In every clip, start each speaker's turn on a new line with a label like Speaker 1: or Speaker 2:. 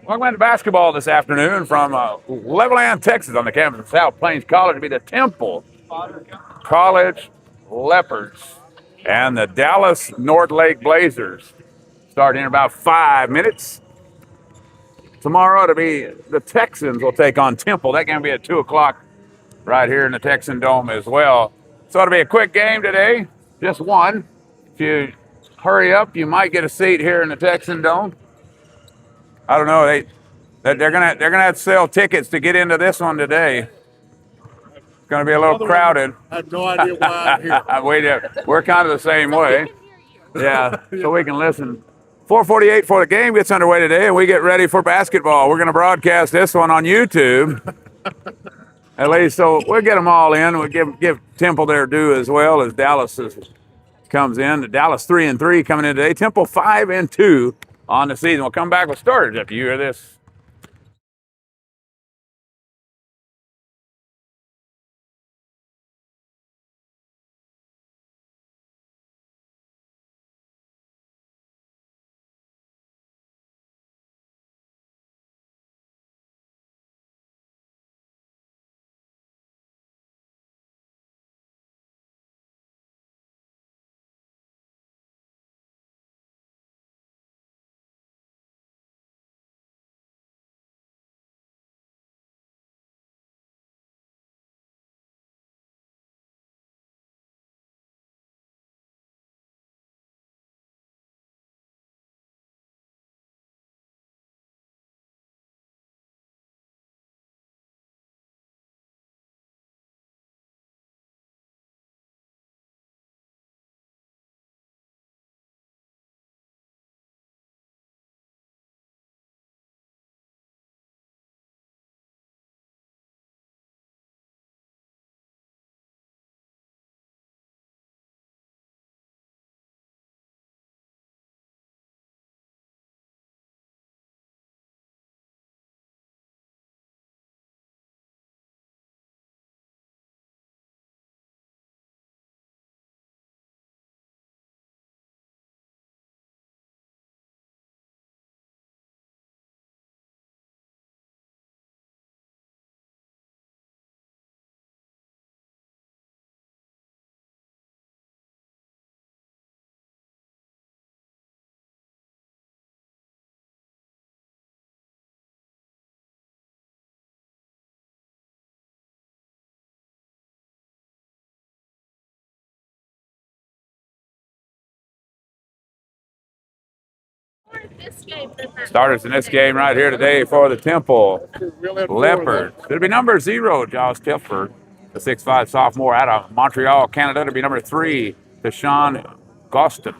Speaker 1: Welcome to basketball this afternoon from Levelland, Texas, on the campus of South Plains College. It'll be the Temple College Leopards and the Dallas North Lake Blazers. Starting in about 5 minutes. Tomorrow it'll be the Texans will take on Temple. That game will be at 2 o'clock right here in the Texan Dome as well. So it'll be a quick game today, just one. If you hurry up, you might get a seat here in the Texan Dome. I don't know. They're gonna have to sell tickets to get into this one today. It's gonna be a little crowded.
Speaker 2: I have no idea why I'm here.
Speaker 1: We're kind of the same way. Yeah, so we can listen. 4:48 for the game gets underway today, and we get ready for basketball. We're going to broadcast this one on YouTube, at least. So we'll get them all in. We'll give Temple their due as well as Dallas comes in. Dallas 3-3 coming in today. Temple 5-2 on the season. We'll come back with starters after you hear this. Starters in this game right here today for the Temple Leopards. It'll be number 0, Josh Tilford, the 6'5" sophomore out of Montreal, Canada. It'll be number 3, Deshaun Gostin,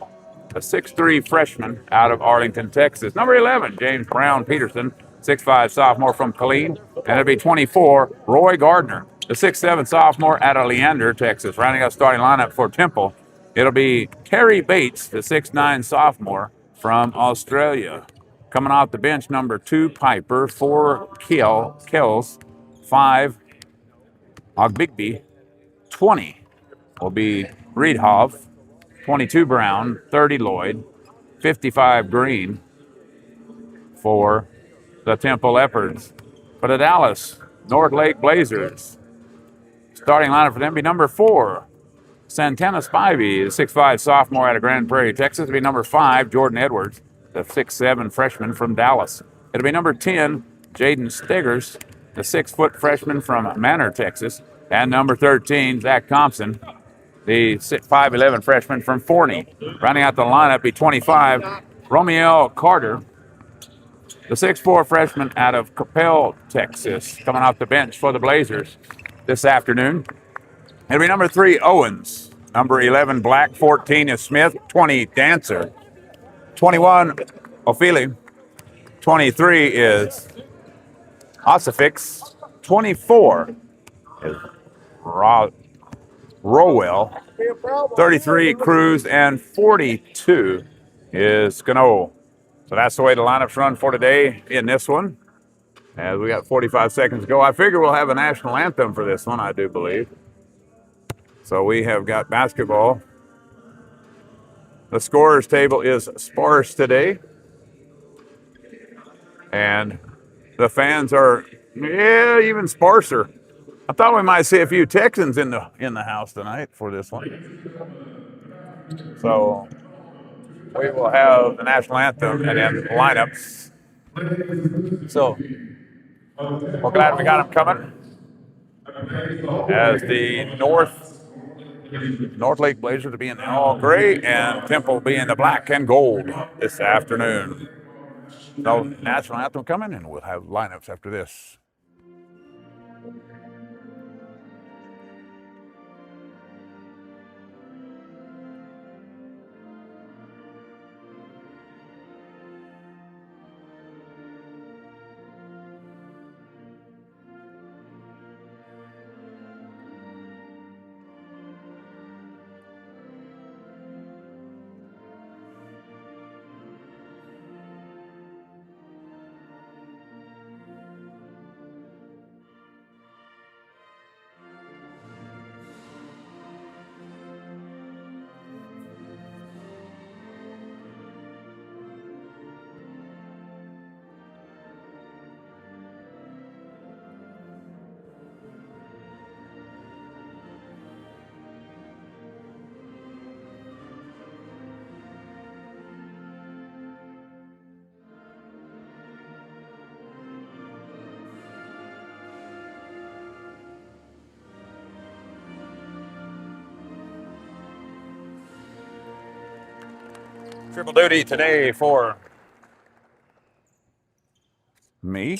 Speaker 1: the 6'3" freshman out of Arlington, Texas. Number 11, James Brown Peterson, 6'5" sophomore from Killeen. And it'll be 24, Roy Gardner, the 6'7" sophomore out of Leander, Texas. Rounding out starting lineup for Temple, it'll be Terry Bates, the 6'9" sophomore from Australia. Coming off the bench, number 2, Piper, 4, Kells, 5, Ogbigby, 20 will be Reedhoff, 22 Brown, 30 Lloyd, 55 Green for the Temple Leopards. For the Dallas North Lake Blazers, starting lineup for them be number 4, Santana Spivey, the 6'5" sophomore out of Grand Prairie, Texas. It'll be number 5, Jordan Edwards, the 6'7" freshman from Dallas. It'll be number 10, Jaden Steggers, the 6-foot freshman from Manor, Texas. And number 13, Zach Thompson, the 5'11" freshman from Forney. Rounding out the lineup be 25, Romeo Carter, the 6'4" freshman out of Coppell, Texas, coming off the bench for the Blazers this afternoon. It'll be number 3, Owens. Number 11, Black. 14 is Smith. 20, Dancer. 21, Ophelia. 23 is Ossifix. 24 is Rowell. 33, Cruz. And 42 is Cano. So that's the way the lineups run for today in this one. As we got 45 seconds to go. I figure we'll have a national anthem for this one, I do believe. So we have got basketball. The scorers table is sparse today. And the fans are, even sparser. I thought we might see a few Texans in the house tonight for this one. So we will have the national anthem and then lineups. So we're glad we got them coming. As the North Lake Blazers will be in the all gray and Temple will be in the black and gold this afternoon. So national anthem coming, and we'll have lineups after this. Triple duty today for me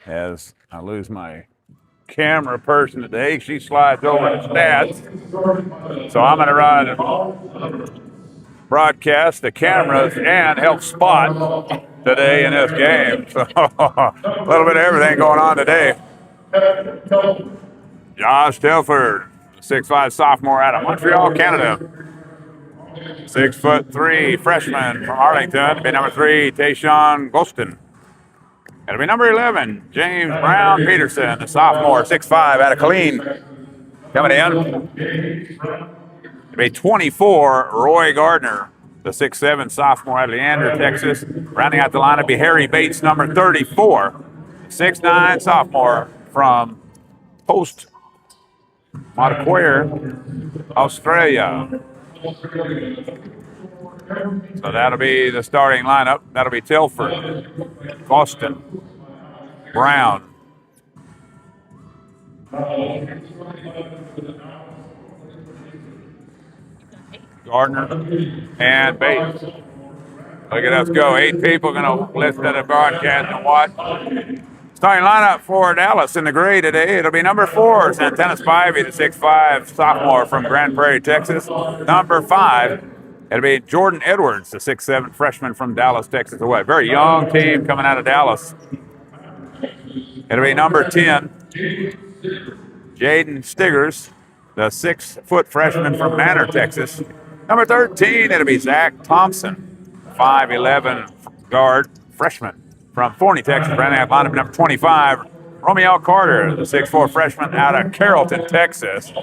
Speaker 1: as I lose my camera person today. She slides over to stats. So I'm going to run and broadcast the cameras and help spot today in this game. So a little bit of everything going on today. Josh Telford, 6'5" sophomore out of Montreal, Canada. 6'3" freshman from Arlington. It'll be number 3, Tayshawn Gostin. It'll be number 11, James Brown Peterson, the sophomore, 6'5", out of Killeen. Coming in. It'll be 24, Roy Gardner, the 6'7" sophomore out of Leander, Texas. Rounding out the lineup will be Harry Bates, number 34, 6'9" sophomore from Post Macquarie, Australia. So that'll be the starting lineup. That'll be Telford, Boston, Brown, Gardner, and Bates. Look at us go. 8 people going to listen to the broadcast and watch. Starting lineup for Dallas in the gray today. It'll be number 4, Santana Spivey, the 6'5" sophomore from Grand Prairie, Texas. Number 5, it'll be Jordan Edwards, the 6'7" freshman from Dallas, Texas. A very young team coming out of Dallas. It'll be number 10, Jaden Stiggers, the 6-foot freshman from Manor, Texas. Number 13, it'll be Zach Thompson, 5'11" guard freshman from Forney, Texas. Rounding out lineup number 25, Romeo Carter, the 6'4" freshman out of Carrollton, Texas.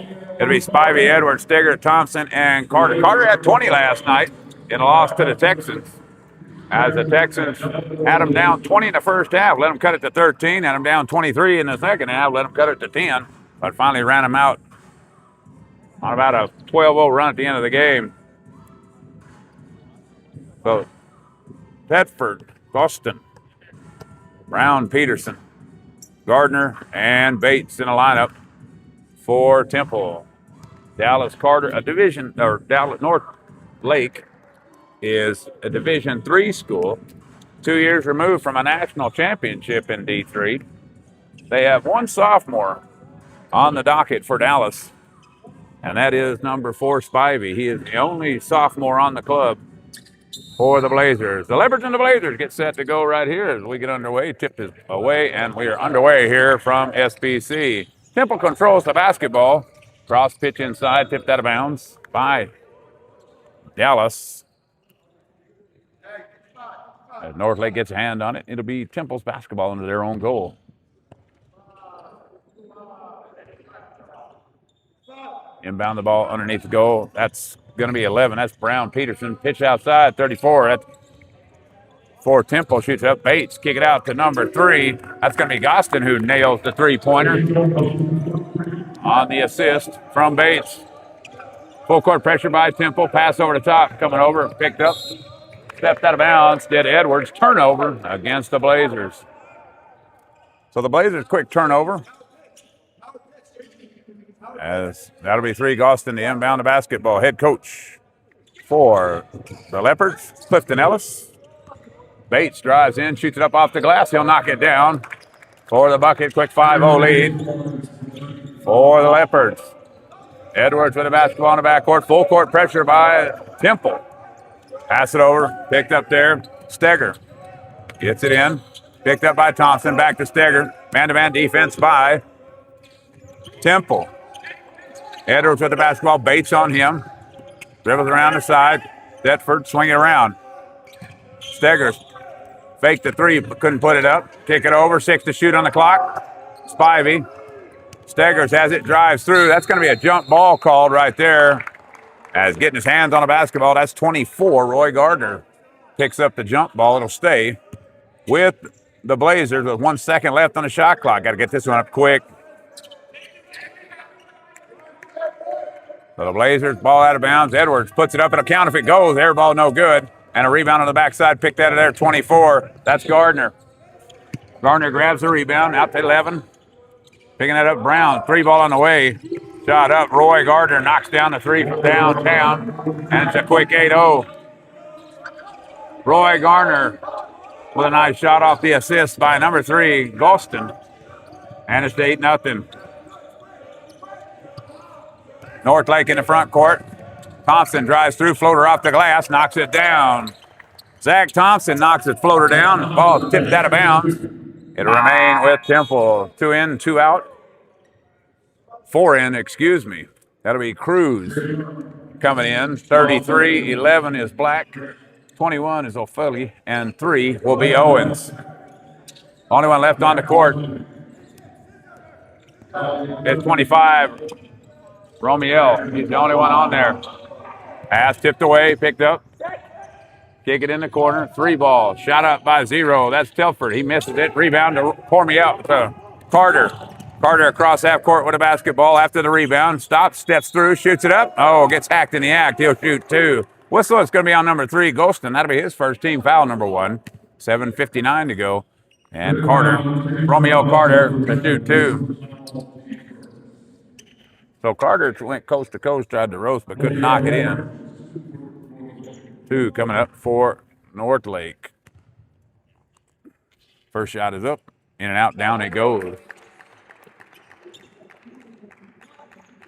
Speaker 1: It'll be Spivey, Edwards, Stigger, Thompson, and Carter. Carter had 20 last night in a loss to the Texans. As the Texans had them down 20 in the first half, let them cut it to 13, had them down 23 in the second half, let them cut it to 10, but finally ran them out on about a 12-0 run at the end of the game. So, Thetford, Boston, Brown, Peterson, Gardner, and Bates in a lineup for Temple. Dallas Carter, Dallas North Lake is a Division III school, 2 years removed from a national championship in D3. They have one sophomore on the docket for Dallas, and that is number 4, Spivey. He is the only sophomore on the club for the Blazers. The Leopards and the Blazers get set to go right here as we get underway. Tip is away, and we are underway here from SBC. Temple controls the basketball. Cross pitch inside, tipped out of bounds by Dallas. As Northlake gets a hand on it, it'll be Temple's basketball under their own goal. Inbound the ball underneath the goal. That's going to be 11. That's Brown Peterson. Pitch outside, 34. That's for Temple. Shoots up. Bates kick it out to number 3. That's going to be Gostin who nails the three-pointer on the assist from Bates. Full court pressure by Temple. Pass over the top. Coming over. Picked up. Stepped out of bounds. Did Edwards. Turnover against the Blazers. So the Blazers quick turnover. As that'll be 3. Gostin the inbound the basketball. Head coach for the Leopards, Clifton Ellis. Bates drives in, shoots it up off the glass. He'll knock it down for the bucket. Quick 5-0 lead for the Leopards. Edwards with the basketball in the backcourt. Full court pressure by Temple. Pass it over. Picked up there. Steger gets it in. Picked up by Thompson. Back to Steger. Man-to-man defense by Temple. Edwards with the basketball. Bates on him. Dribbles around the side. Thetford swing it around. Steger faked the 3, but couldn't put it up. Kick it over. 6 to shoot on the clock. Spivey. Steggers has it. Drives through. That's going to be a jump ball called right there. As getting his hands on a basketball. That's 24. Roy Gardner picks up the jump ball. It'll stay with the Blazers with 1 second left on the shot clock. Got to get this one up quick. So the Blazers ball out of bounds. Edwards puts it up. It'll count if it goes. Air ball no good. And a rebound on the backside. Picked out of there. 24. That's Gardner. Gardner grabs the rebound. Out to 11. Picking it up. Brown. 3 ball on the way. Shot up. Roy Gardner knocks down the 3 from downtown. And it's a quick 8-0. Roy Gardner with a nice shot off the assist by number 3, Gostin. And it's 8-0. Northlake in the front court. Thompson drives through, floater off the glass, knocks it down. Zach Thompson knocks it floater down. The ball tipped out of bounds. It'll remain with Temple. 2 in, 2 out. 4 in, excuse me. That'll be Cruz coming in. 33, 11 is Black. 21 is O'Foley, and 3 will be Owens. Only one left on the court. It's 25. Romeo, he's the only one on there. Pass tipped away, picked up. Kick it in the corner. 3 ball. Shot up by 0. That's Telford. He misses it. Rebound to Cormier to Carter. Carter across half court with a basketball after the rebound. Stops, steps through, shoots it up. Oh, gets hacked in the act. He'll shoot 2. Whistle is going to be on number 3, Gostin. That'll be his first team foul, number 1. 7:59 to go. And Carter, Romeo Carter, to shoot 2. So Carter went coast to coast, tried to roast, but couldn't knock it in. 2 coming up for Northlake. First shot is up, in and out, down it goes.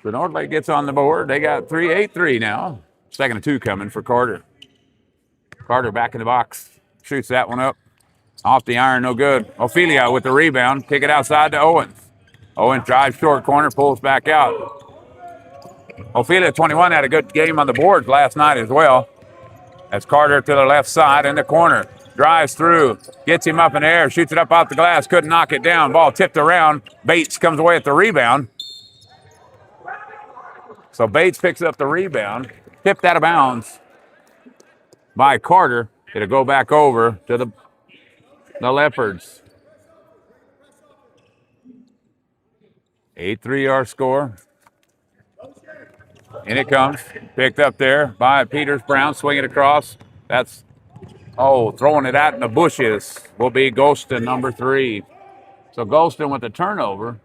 Speaker 1: So Northlake gets on the board. They got 3-8-3 now. Second of 2 coming for Carter. Carter back in the box. Shoots that one up. Off the iron, no good. Ophelia with the rebound. Kick it outside to Owens. Owens drives short corner, pulls back out. Ophelia, 21, had a good game on the boards last night as well. That's Carter to the left side in the corner. Drives through. Gets him up in the air. Shoots it up off the glass. Couldn't knock it down. Ball tipped around. Bates comes away at the rebound. So Bates picks up the rebound. Tipped out of bounds by Carter. It'll go back over to the Leopards. 8-3 our score. In it comes. Picked up there by Peters. Brown swinging across. That's, throwing it out in the bushes will be Gostin, number 3. So Gostin with the turnover.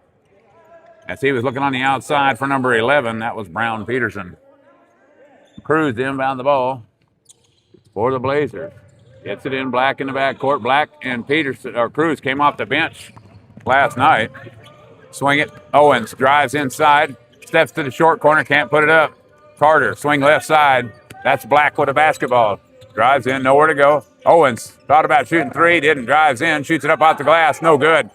Speaker 1: As he was looking on the outside for number 11, that was Brown Peterson. Cruz inbound the ball for the Blazers. Gets it in. Black in the backcourt. Black and Peterson, or Cruz came off the bench last night. Swing it. Owens drives inside. Steps to the short corner. Can't put it up. Carter, swing left side. That's Black with a basketball. Drives in. Nowhere to go. Owens thought about shooting 3. Didn't. Drives in. Shoots it up off the glass. No good.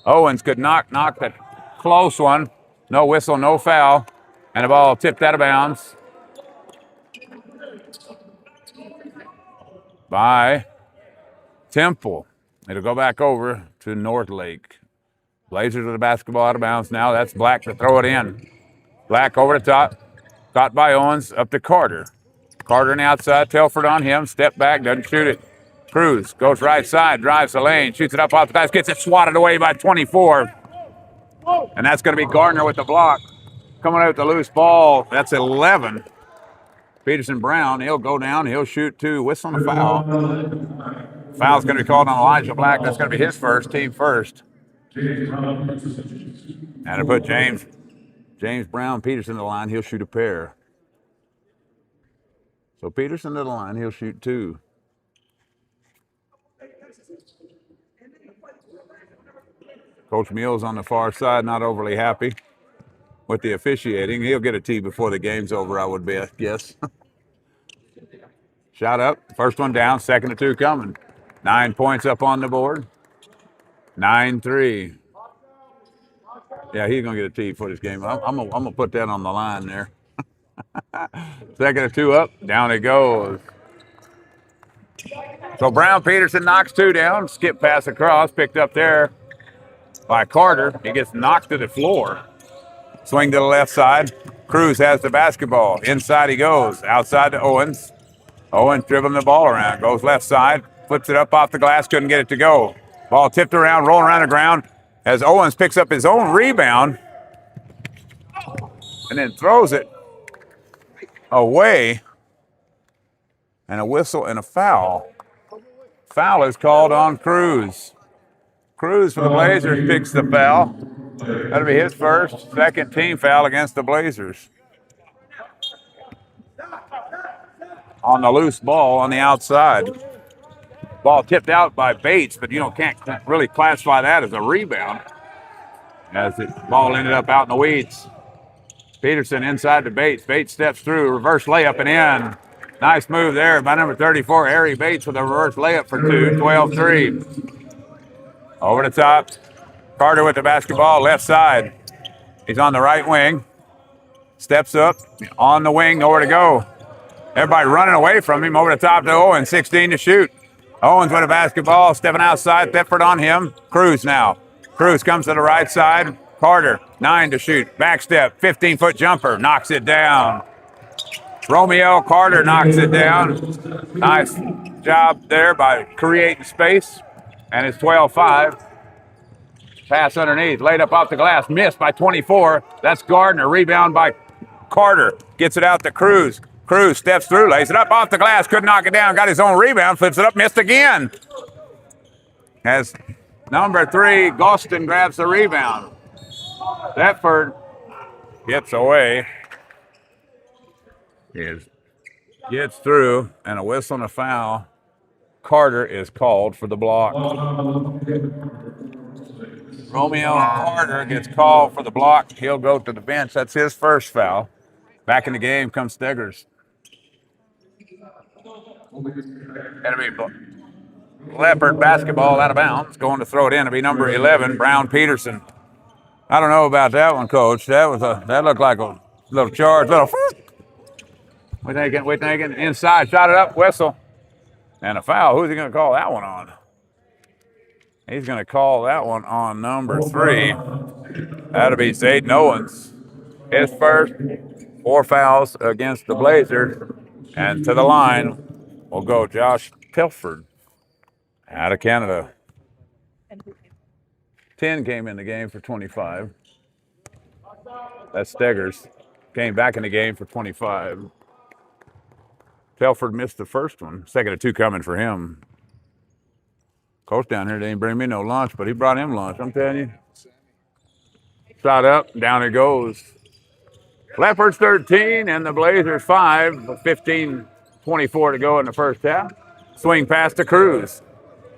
Speaker 1: Owens could knock that close one. No whistle. No foul. And the ball tipped out of bounds by Temple. It'll go back over to Northlake. Blazers with the basketball out of bounds now. That's Black to throw it in. Black over the top. Caught by Owens. Up to Carter. Carter on the outside. Telford on him. Step back. Doesn't shoot it. Cruz goes right side, drives the lane, shoots it up off the glass, gets it swatted away by 24. And that's going to be Gardner with the block. Coming out with the loose ball, that's 11. Peterson Brown, he'll go down, he'll shoot 2, whistling a foul. Foul's going to be called on Elijah Black. That's going to be his first, team first. And to put James Brown Peterson to the line, he'll shoot a pair. So Peterson to the line, he'll shoot 2. Coach Mills on the far side, not overly happy with the officiating. He'll get a tee before the game's over, I would guess. Shot up, first one down, second to 2 coming. 9 points up on the board. 9-3. Yeah, he's going to get a tee for this game. I'm going to put that on the line there. Second to 2 up, down it goes. So Brown Peterson knocks 2 down, skip pass across, picked up there by Carter. He gets knocked to the floor. Swing to the left side. Cruz has the basketball. Inside he goes. Outside to Owens. Owens dribbling the ball around. Goes left side. Flips it up off the glass. Couldn't get it to go. Ball tipped around, rolling around the ground as Owens picks up his own rebound and then throws it away. And a whistle and a foul. Foul is called on Cruz. Cruz for the Blazers picks the foul. That'll be his first, second team foul against the Blazers. On the loose ball on the outside. Ball tipped out by Bates, but can't really classify that as a rebound. As the ball ended up out in the weeds. Peterson inside to Bates. Bates steps through, reverse layup and in. Nice move there by number 34, Harry Bates with a reverse layup for 2, 12-3. Over the top. Carter with the basketball, left side. He's on the right wing. Steps up, on the wing, nowhere to go. Everybody running away from him. Over the top to Owens, 16 to shoot. Owens with the basketball, stepping outside, Thetford on him. Cruz now. Cruz comes to the right side. Carter, 9 to shoot. Back step, 15-foot jumper, knocks it down. Romeo Carter knocks it down. Nice job there by creating space. And it's 12-5. Pass underneath, laid up off the glass, missed by 24. That's Gardner, rebound by Carter. Gets it out to Cruz. Cruz steps through, lays it up off the glass, couldn't knock it down, got his own rebound, flips it up, missed again. As number 3, Gostin grabs the rebound. Thetford gets away. Gets through, and a whistle and a foul. Carter is called for the block. Romeo Carter gets called for the block. He'll go to the bench. That's his first foul. Back in the game comes Steggers. That'll be Leopard basketball out of bounds. Going to throw it in. It'll be number 11, Brown Peterson. I don't know about that one, Coach. That looked like a little charge, We're thinking inside, shot it up, whistle. And a foul. Who's he going to call that one on? He's going to call that one on number 3. That'll be Zayden Owens. His first 4 fouls against the Blazers. And to the line will go Josh Telford out of Canada. 10 came in the game for 25. That's Steggers. Came back in the game for 25. Telford missed the first one. Second of 2 coming for him. Coach down here didn't bring me no lunch, but he brought him lunch, I'm telling you. Shot up, down it goes. Leopards 13 and the Blazers 5, 15-24 to go in the first half. Swing pass to Cruz.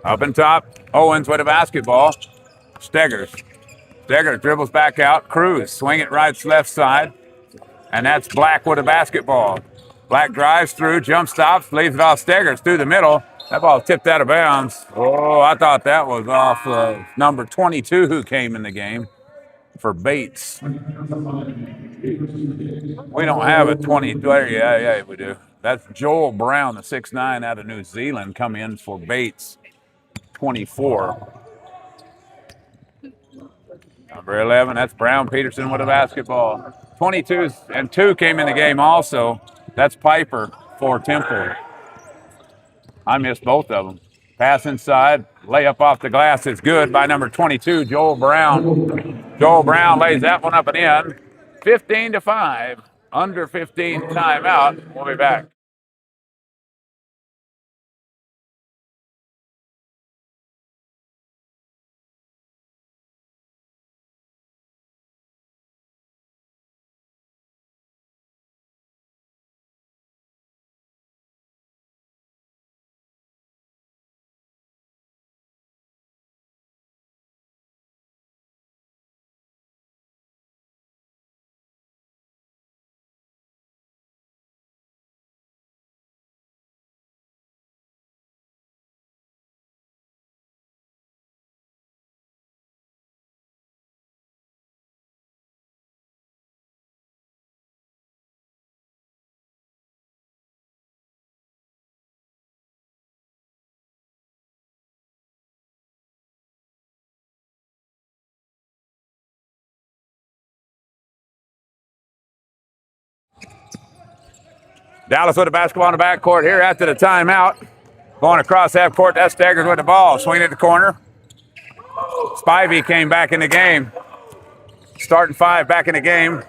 Speaker 1: Up and top, Owens with a basketball. Steggers dribbles back out. Cruz, swing it right, left side. And that's Black with a basketball. Black drives through, jump stops, leaves it off Steggers through the middle. That ball tipped out of bounds. Oh, I thought that was off number 22 who came in the game for Bates. We don't have a 20. Yeah, we do. That's Joel Brown, the 6'9" out of New Zealand, come in for Bates, 24. Number 11, that's Brown Peterson with a basketball. 22 and 2 came in the game also. That's Piper for Temple. I missed both of them. Pass inside. Layup off the glass is good by number 22, Joel Brown. Joel Brown lays that one up and in. 15-5. Under 15 timeout. We'll be back. Dallas with the basketball in the backcourt here after the timeout. Going across half court, that's Steggers with the ball. Swing at the corner. Spivey came back in the game. Starting 5 back in the game.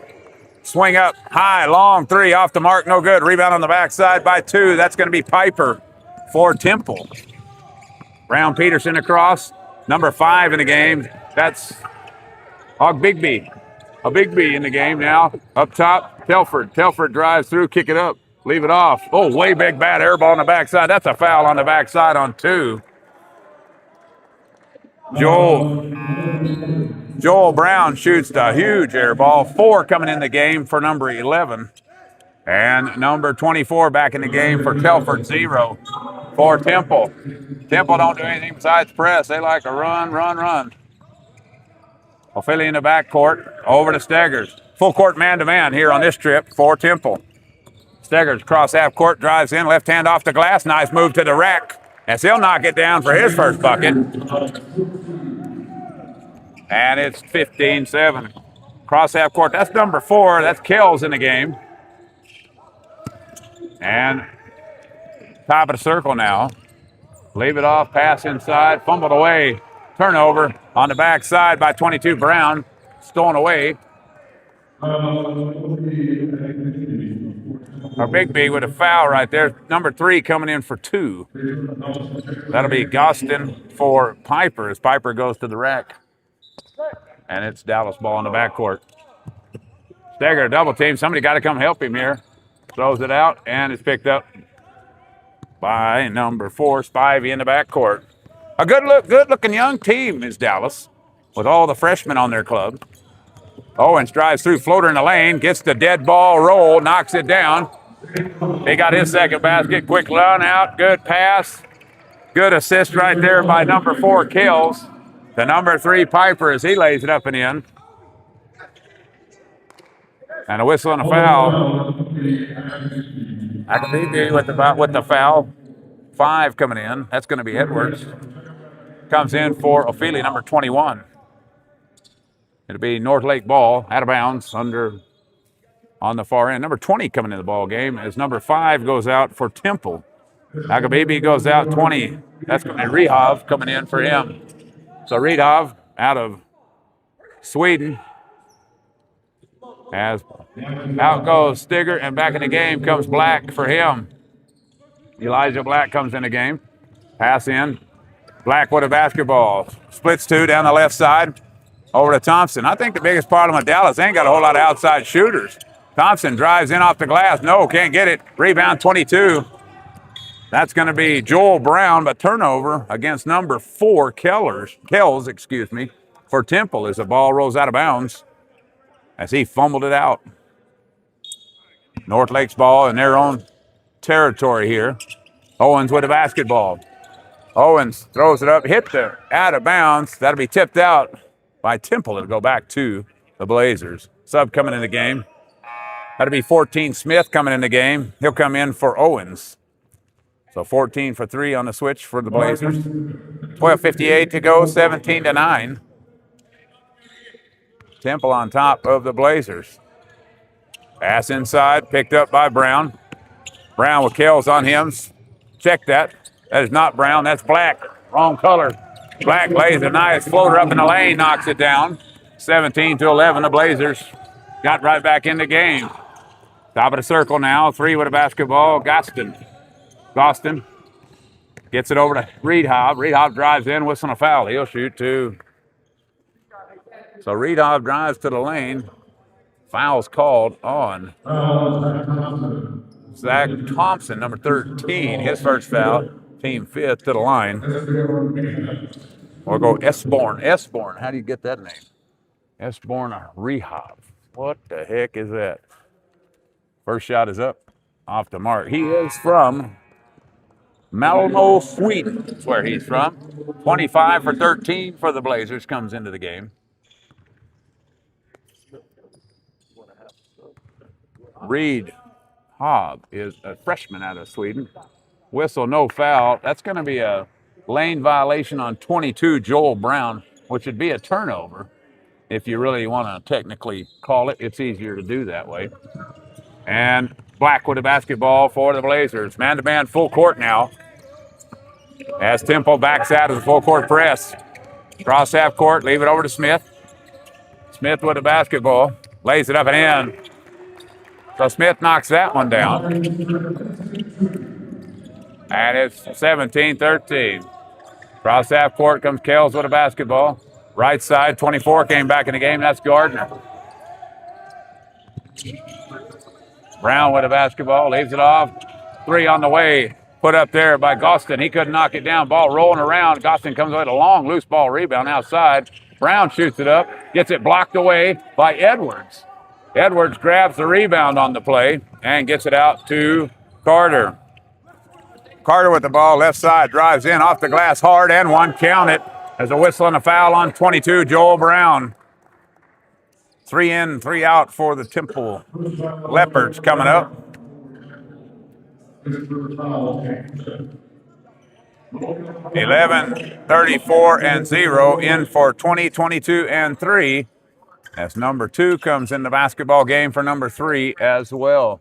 Speaker 1: Swing up, high, long 3, off the mark, no good. Rebound on the backside by 2. That's going to be Piper for Temple. Brown Peterson across. Number 5 in the game. That's Bigby. A Bigby in the game now. Up top, Telford. Telford drives through, kick it up. Leave it off. Oh, way big bad air ball on the backside. That's a foul on the backside on 2. Joel Brown shoots the huge air ball. 4 coming in the game for number 11. And number 24 back in the game for Telford. 0 for Temple. Temple don't do anything besides press. They like to run. O'Philly in the backcourt. Over to Steggers. Full court man-to-man here on this trip for Temple. Steggers across half court, drives in, left hand off the glass. Nice move to the rack. As he'll knock it down for his first bucket. And it's 15-7. Cross half court. That's number 4. That's Kells in the game. And top of the circle now. Leave it off, pass inside, fumbled away. Turnover on the backside by 22 Brown. Stolen away. Our Bigby with a foul right there. Number 3 coming in for 2. That'll be Gostin for Piper as Piper goes to the rack. And it's Dallas ball in the backcourt. Stegger double team. Somebody got to come help him here. Throws it out, and it's picked up by number 4, Spivey in the backcourt. A good-looking young team is Dallas, with all the freshmen on their club. Owens drives through, floater in the lane, gets the dead ball roll, knocks it down. He got his second basket. Quick run out, good pass. Good assist right there by number 4, Kells. The number 3, Piper, as he lays it up and in. And a whistle and a foul. Akabibi with the foul. 5 coming in. That's going to be Edwards. Comes in for Ophelia, number 21. It'll be North Lake ball, out of bounds, under on the far end. Number 20 coming in the ball game as number 5 goes out for Temple. Akabibi goes out 20. That's going to be Rehov coming in for him. So Rehov out of Sweden. As out goes Stigger, and back in the game comes Black for him. Elijah Black comes in the game. Pass in. Black with a basketball. Splits 2 down the left side. Over to Thompson. I think the biggest problem with Dallas, they ain't got a whole lot of outside shooters. Thompson drives in off the glass. No, can't get it. Rebound 22. That's going to be Joel Brown, but turnover against number 4, Kells, for Temple as the ball rolls out of bounds as he fumbled it out. North Lake's ball in their own territory here. Owens with a basketball. Owens throws it up, hit the out of bounds. That'll be tipped out by Temple. It'll go back to the Blazers. Sub coming in the game. That'll be 14 Smith coming in the game. He'll come in for Owens. So 14 for 3 on the switch for the Blazers. 12:58 to go, 17-9. Temple on top of the Blazers. Pass inside, picked up by Brown. Brown with Kells on him. Check that. That is not brown. That's black. Wrong color. Black lays a nice floater up in the lane, knocks it down. 17-11. The Blazers got right back in the game. Top of the circle now. 3 with a basketball. Gostin gets it over to Reed Hobb. Reed Hobb drives in, whistling a foul. He'll shoot 2. So Reed Hobb drives to the lane. Foul's called on Zach Thompson, number 13. His first foul. Team 5th to the line. We'll go Esborn. Esborn. How do you get that name? Esborn Rehab. What the heck is that? First shot is up. Off the mark. He is from Malmo, Sweden. That's where he's from. 25 for 13 for the Blazers. Comes into the game. Reed Hobb is a freshman out of Sweden. Whistle, no foul. That's going to be a lane violation on 22, Joel Brown, which would be a turnover. If you really want to technically call it, it's easier to do that way. And Black with the basketball for the Blazers. Man-to-man full court now. As Temple backs out of the full court press. Cross half court, leave it over to Smith. Smith with the basketball. Lays it up and in. So Smith knocks that one down. And it's 17-13. Cross half court comes Kells with a basketball. Right side, 24 came back in the game. That's Gardner. Brown with a basketball, leaves it off. 3 on the way, put up there by Gostin. He couldn't knock it down. Ball rolling around. Gostin comes with a long loose ball rebound outside. Brown shoots it up, gets it blocked away by Edwards. Edwards grabs the rebound on the play and gets it out to Carter. Carter with the ball, left side, drives in off the glass hard and one. Count it. There's a whistle and a foul on 22, Joel Brown. 3 in, 3 out for the Temple Leopards coming up. 11, 34, and 0 in for 20, 22, and 3. As number 2 comes in the basketball game for number 3 as well.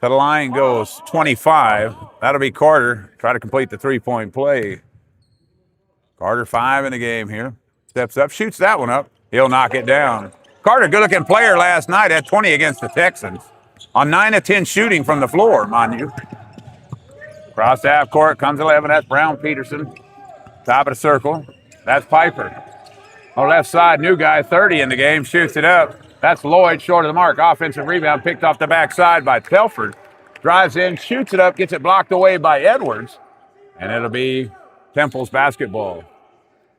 Speaker 1: To the line goes 25. That'll be Carter. Try to complete the 3-point play. Carter 5 in the game here. Steps up, shoots that one up. He'll knock it down. Carter, good-looking player last night, had 20 against the Texans. On 9 of 10 shooting from the floor, mind you. Cross half court, comes 11. That's Brown Peterson. Top of the circle. That's Piper. On left side, new guy, 30 in the game, shoots it up. That's Lloyd, short of the mark. Offensive rebound picked off the backside by Telford. Drives in, shoots it up, gets it blocked away by Edwards. And it'll be Temple's basketball.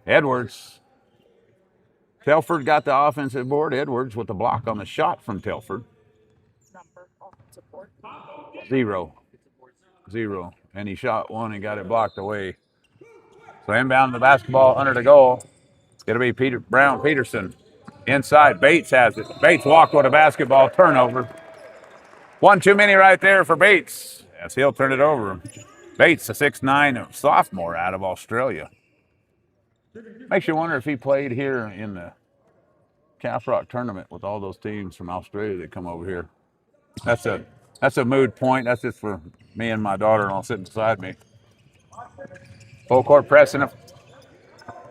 Speaker 1: Edwards. Telford got the offensive board. Edwards with the block on the shot from Telford. 0. And he shot 1 and got it blocked away. So inbound the basketball under the goal. It'll be Brown Peterson. Inside, Bates has it. Bates walked with a basketball turnover. 1 too many right there for Bates. As he'll turn it over. Bates, a 6'9" sophomore out of Australia. Makes you wonder if he played here in the Calf Rock tournament with all those teams from Australia that come over here. That's a mood point. That's just for me and my daughter-in-law sitting beside me. Full court press in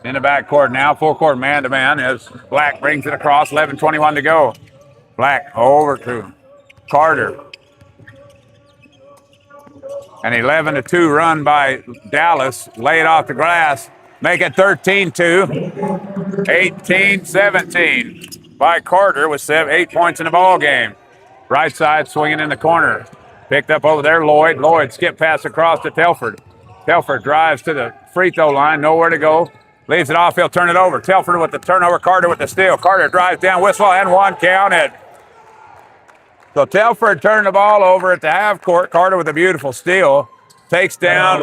Speaker 1: the back court now. Full court man-to-man as Black brings it across. 11:21 to go. Black over to Carter. An 11-2 run by Dallas. Lay it off the glass. Make it 13-2. 18-17 by Carter with 8 points in the ball game. Right side swinging in the corner. Picked up over there, Lloyd. Lloyd skip pass across to Telford. Telford drives to the free throw line. Nowhere to go. Leaves it off. He'll turn it over. Telford with the turnover. Carter with the steal. Carter drives down. Whistle and 1 counted. So Telford turned the ball over at the half court. Carter with a beautiful steal. Takes down.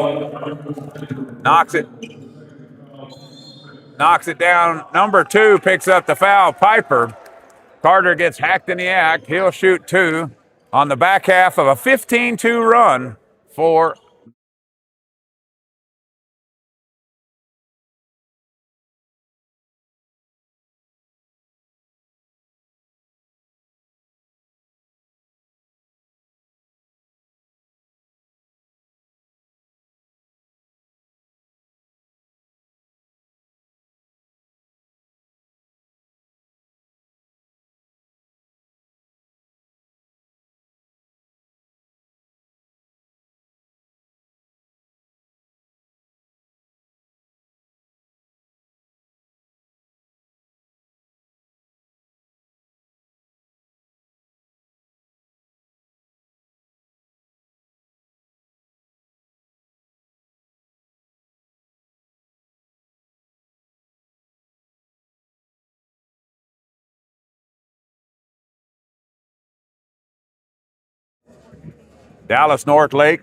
Speaker 1: Knocks it down. Number 2 picks up the foul. Piper. Carter gets hacked in the act. He'll shoot 2 on the back half of a 15-2 run for Dallas Northlake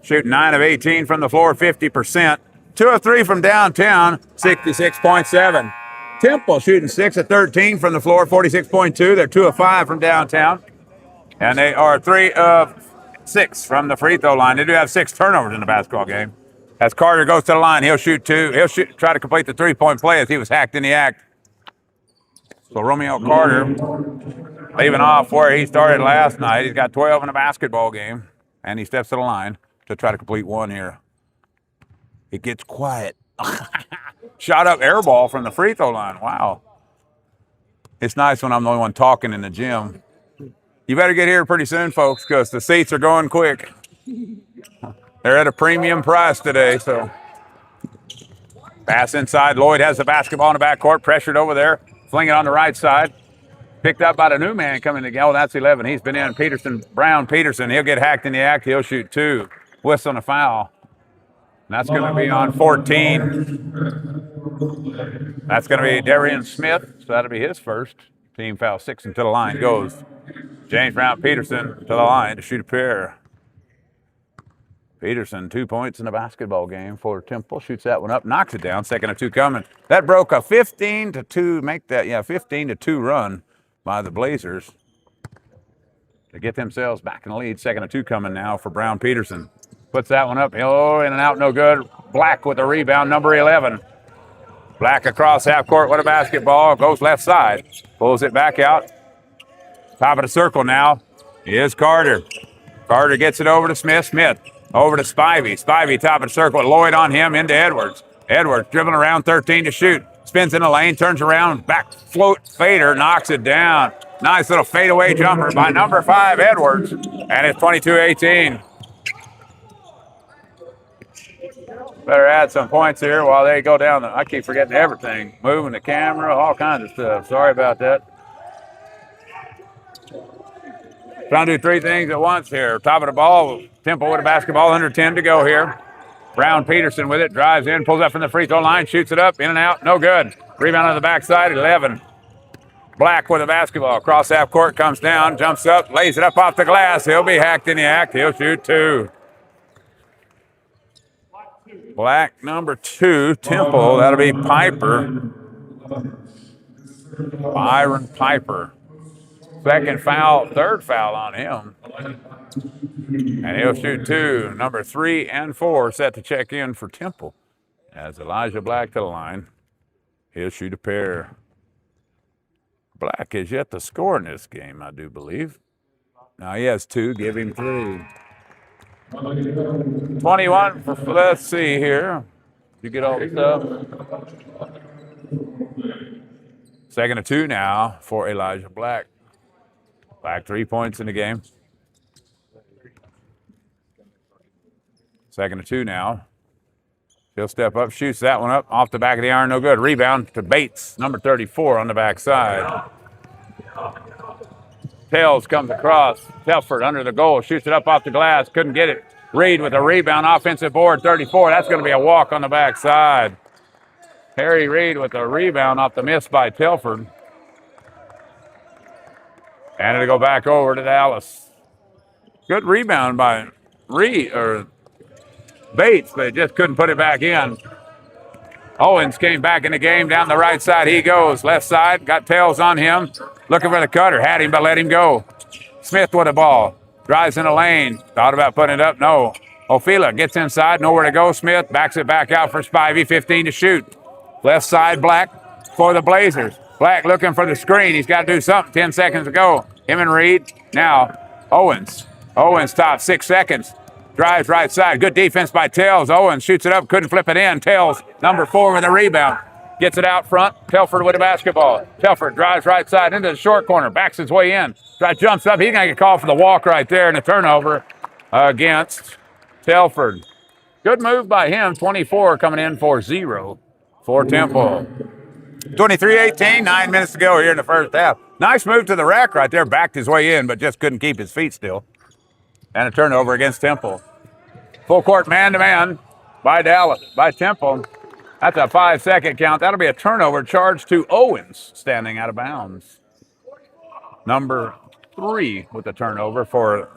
Speaker 1: shooting 9 of 18 from the floor, 50%. 2 of 3 from downtown, 66.7. Temple shooting 6 of 13 from the floor, 46.2. They're 2 of 5 from downtown. And they are 3 of 6 from the free throw line. They do have 6 turnovers in the basketball game. As Carter goes to the line, he'll shoot 2. He'll try to complete the 3-point play as he was hacked in the act. So Romeo Carter leaving off where he started last night. He's got 12 in a basketball game, and he steps to the line to try to complete 1 here. It gets quiet. Shot up air ball from the free throw line. Wow. It's nice when I'm the only one talking in the gym. You better get here pretty soon, folks, because the seats are going quick. They're at a premium price today, so. Pass inside. Lloyd has the basketball in the backcourt, pressured over there. Fling it on the right side. Picked up by the new man coming to oh, that's 11. He's been in. Brown Peterson. He'll get hacked in the act. He'll shoot 2. Whistle on a foul. And that's going to be on 14. That's going to be Darian Smith. So that'll be his first. Team foul 6 until the line goes. James Brown Peterson to the line to shoot a pair. Peterson, 2 points in the basketball game for Temple. Shoots that one up, knocks it down. 2nd of 2 coming. That broke a 15-2, 15-2 run by the Blazers to get themselves back in the lead. 2nd of 2 coming now for Brown Peterson. Puts that one up. Oh, in and out, no good. Black with the rebound, number 11. Black across half court with a basketball. Goes left side. Pulls it back out. Top of the circle now is Carter. Carter gets it over to Smith. Smith over to Spivey. Spivey, top of the circle. Lloyd on him into Edwards. Edwards dribbling around 13 to shoot. Spins in the lane, turns around, back float fader, knocks it down. Nice little fadeaway jumper by number 5, Edwards. And it's 22-18. Better add some points here while they go down. I keep forgetting everything. Moving the camera, all kinds of stuff. Sorry about that. Trying to do 3 things at once here. Top of the ball, Temple with a basketball, under 10 to go here. Brown Peterson with it, drives in, pulls up from the free throw line, shoots it up, in and out, no good. Rebound on the backside, 11. Black with a basketball, across half court, comes down, jumps up, lays it up off the glass. He'll be hacked in the act. He'll shoot 2. Black, number 2, Temple. That'll be Piper. Byron Piper. 2nd foul, 3rd foul on him. And he'll shoot 2. Number 3 and 4 set to check in for Temple. As Elijah Black to the line, he'll shoot a pair. Black is yet to score in this game, I do believe. Now he has 2, give him 3. 21 for, let's see here. You get all the stuff. 2nd of 2 now for Elijah Black. Black 3 points in the game. 2nd of 2 now. He'll step up, shoots that one up off the back of the iron, no good. Rebound to Bates, number 34 on the backside. Tails comes across. Telford under the goal, shoots it up off the glass, couldn't get it. Reed with a rebound, offensive board, 34. That's going to be a walk on the backside. Harry Reed with a rebound off the miss by Telford. And it'll go back over to Dallas. Good rebound by Bates, but just couldn't put it back in. Owens came back in the game down the right side. He goes left side, got tails on him. Looking for the cutter, had him, but let him go. Smith with the ball, drives in the lane. Thought about putting it up, no. Ofila gets inside, nowhere to go. Smith backs it back out for Spivey, 15 to shoot. Left side, Black for the Blazers. Black looking for the screen. He's got to do something. 10 seconds to go. Him and Reed. Now, Owens. Owens top 6 seconds. Drives right side. Good defense by Tails. Owens shoots it up. Couldn't flip it in. Tails, number 4 with a rebound. Gets it out front. Telford with the basketball. Telford drives right side into the short corner. Backs his way in. Jumps up. He's going to get called for the walk right there and a turnover against Telford. Good move by him. 24 coming in for 0 for Temple. 23-18, 9 minutes to go here in the first half. Nice move to the rack right there. Backed his way in, but just couldn't keep his feet still. And a turnover against Temple. Full court man-to-man by Temple. That's a 5-second count. That'll be a turnover charged to Owens, standing out of bounds. Number 3 with the turnover for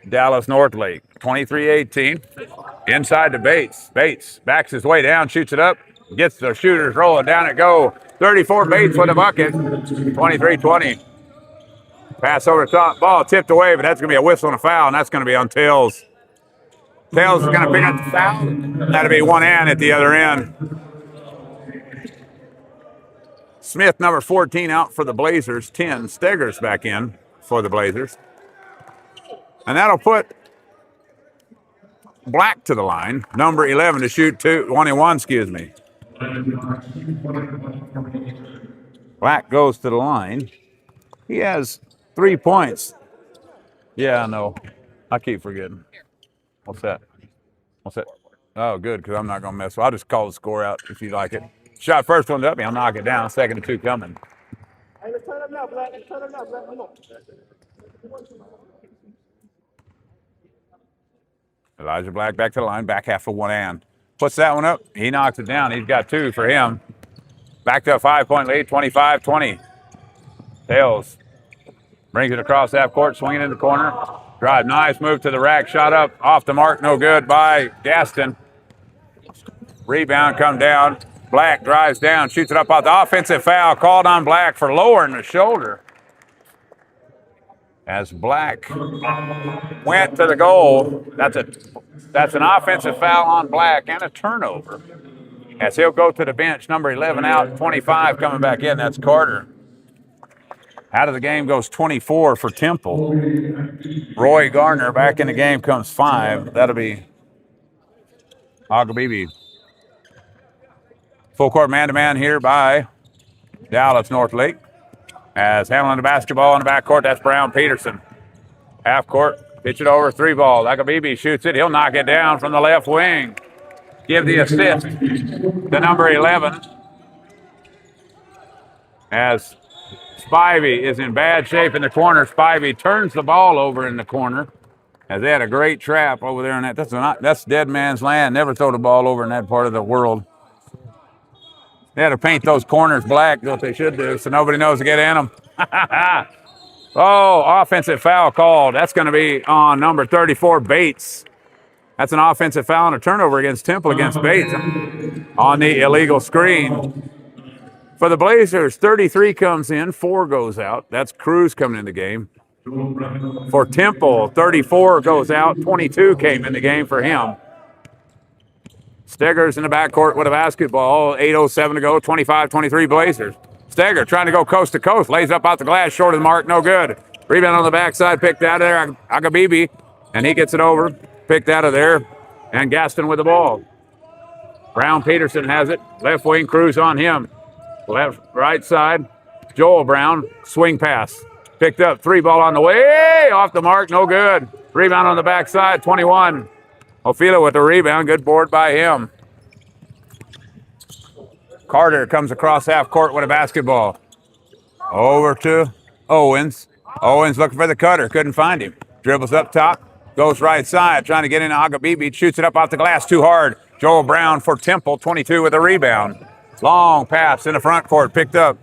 Speaker 1: Dallas Northlake. 23-18. Inside to Bates. Bates backs his way down, shoots it up, gets the shooters rolling. Down it go. 34 Bates with a bucket. 23-20. Pass over the top. Ball tipped away, but that's going to be a whistle and a foul, and that's going to be on Tails. Tails is going to pick up the foul. That'll be one and at the other end. Smith, number 14, out for the Blazers. 10. Steggers back in for the Blazers. And that'll put Black to the line. Number 11 to shoot 21, excuse me. Black goes to the line. He has 3 points. Yeah, I know. I keep forgetting. What's that? What's that? Oh, good, because I'm not going to mess with it. I'll just call the score out if you like it. Shot first one up, he'll knock it down. Second and 2 coming.
Speaker 3: Hey, let's turn up now, Black. Let's turn up now, Black. Come on.
Speaker 1: Elijah Black back to the line, back half for one and. Puts that one up. He knocks it down. He's got 2 for him. Back to a 5-point lead, 25-20. Tails brings it across half court, swinging in the corner. Drive, nice move to the rack. Shot up, off the mark, no good by Gaston. Rebound come down. Black drives down, shoots it up off the offensive foul. Called on Black for lowering the shoulder. As Black went to the goal, that's an offensive foul on Black and a turnover. As he'll go to the bench, number 11 out, 25 coming back in, that's Carter. Out of the game goes 24 for Temple. Roy Gardner back in the game comes 5. That'll be Agabibi. Full court man-to-man here by Dallas Northlake. As handling the basketball in the backcourt, that's Brown Peterson. Half court, pitch it over, 3 ball. Agabibi shoots it. He'll knock it down from the left wing. Give the assist to number 11. As Spivey is in bad shape in the corner. Spivey turns the ball over in the corner. As they had a great trap over there in that. That's dead man's land. Never throw the ball over in that part of the world. They had to paint those corners black, what they should do, so nobody knows to get in them. Oh, offensive foul called. That's going to be on number 34, Bates. That's an offensive foul and a turnover against Temple against Bates on the illegal screen. For the Blazers, 33 comes in, 4 goes out. That's Cruz coming in the game. For Temple, 34 goes out, 22 came in the game for him. Steggers in the backcourt with a basketball. 8:07 to go, 25-23 Blazers. Stegger trying to go coast to coast. Lays up out the glass, short of the mark, no good. Rebound on the backside, picked out of there. Agabibi, and he gets it over. Picked out of there. And Gaston with the ball. Brown Peterson has it. Left wing, Cruz on him. Right side, Joel Brown. Swing pass. Picked up, 3 ball on the way. Off the mark, no good. Rebound on the backside, 21. Ofila with the rebound. Good board by him. Carter comes across half court with a basketball. Over to Owens. Owens looking for the cutter. Couldn't find him. Dribbles up top. Goes right side. Trying to get into Agabibi. Shoots it up off the glass too hard. Joel Brown for Temple. 22 with a rebound. Long pass in the front court. Picked up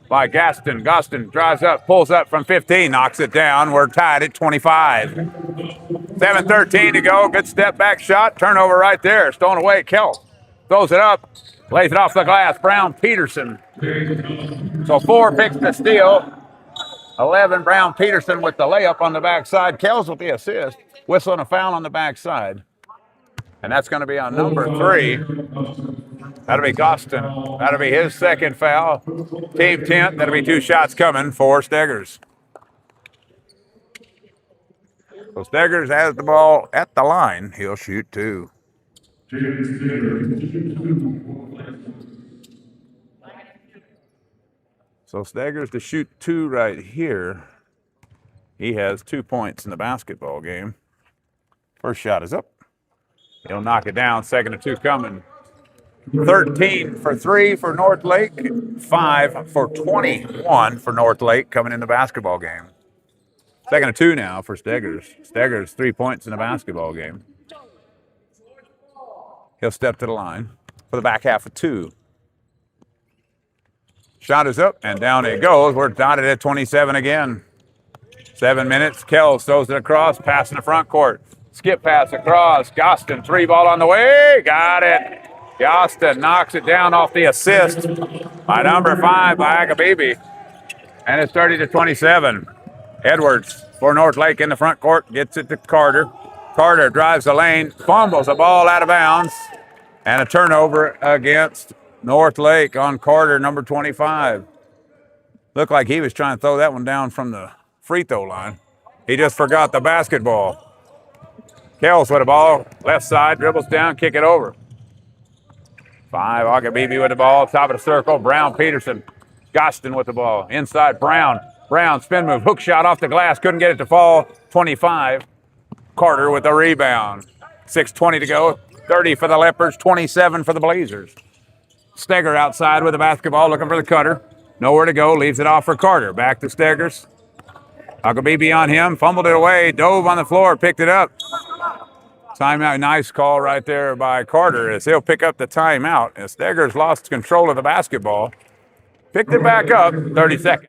Speaker 1: by Gaston. Gaston drives up. Pulls up from 15. Knocks it down. We're tied at 25. 7:13 to go. Good step back shot. Turnover right there. Stolen away. Kell throws it up. Lays it off the glass. Brown Peterson. So 4 picks to steal. 11 Brown Peterson with the layup on the backside. Kells with the assist. Whistling a foul on the backside. And that's going to be on number 3. That'll be Gaston. That'll be his second foul. Team 10th. That'll be 2 shots coming for Steggers. So Steggers has the ball at the line. He'll shoot 2. So Steggers to shoot 2 right here. He has 2 points in the basketball game. First shot is up. He'll knock it down. Second and 2 coming. 13 for 3 for Northlake. 5 for 21 for Northlake coming in the basketball game. Second and 2 now for Steggers. Steggers 3 points in the basketball game. He'll step to the line for the back half of 2. Shot is up and down it goes. We're dotted at 27 again. 7 minutes. Kells throws it across, pass in the front court. Skip pass across. Gostin, 3 ball on the way. Got it. Gostin knocks it down off the assist by number 5 by Agabibi. And it's 30-27. Edwards for North Lake in the front court. Gets it to Carter. Carter drives the lane. Fumbles the ball out of bounds. And a turnover against North Lake on Carter, number 25. Looked like he was trying to throw that one down from the free throw line. He just forgot the basketball. Kells with the ball, left side, dribbles down, kick it over. 5, Agabibi with the ball, top of the circle. Brown, Peterson, Gostin with the ball. Inside, Brown. Brown, spin move, hook shot off the glass, couldn't get it to fall. 25. Carter with the rebound. 6:20 to go. 30 for the Leopards, 27 for the Blazers. Steger outside with the basketball, looking for the cutter. Nowhere to go, leaves it off for Carter. Back to Steggers. Agabibi on him, fumbled it away, dove on the floor, picked it up. Timeout, nice call right there by Carter as he'll pick up the timeout. And Steggers lost control of the basketball. Picked it back up, 30 seconds.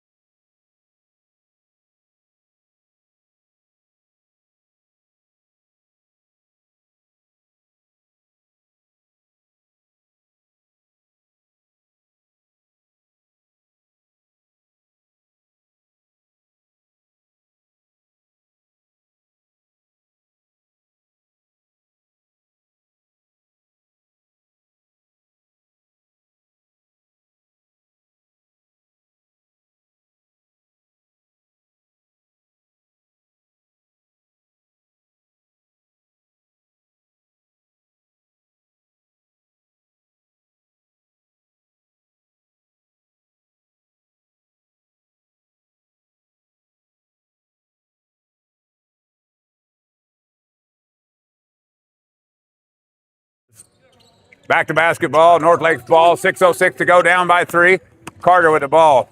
Speaker 1: Back to basketball, North Lake's ball, 6:06 to go, down by 3. Carter with the ball.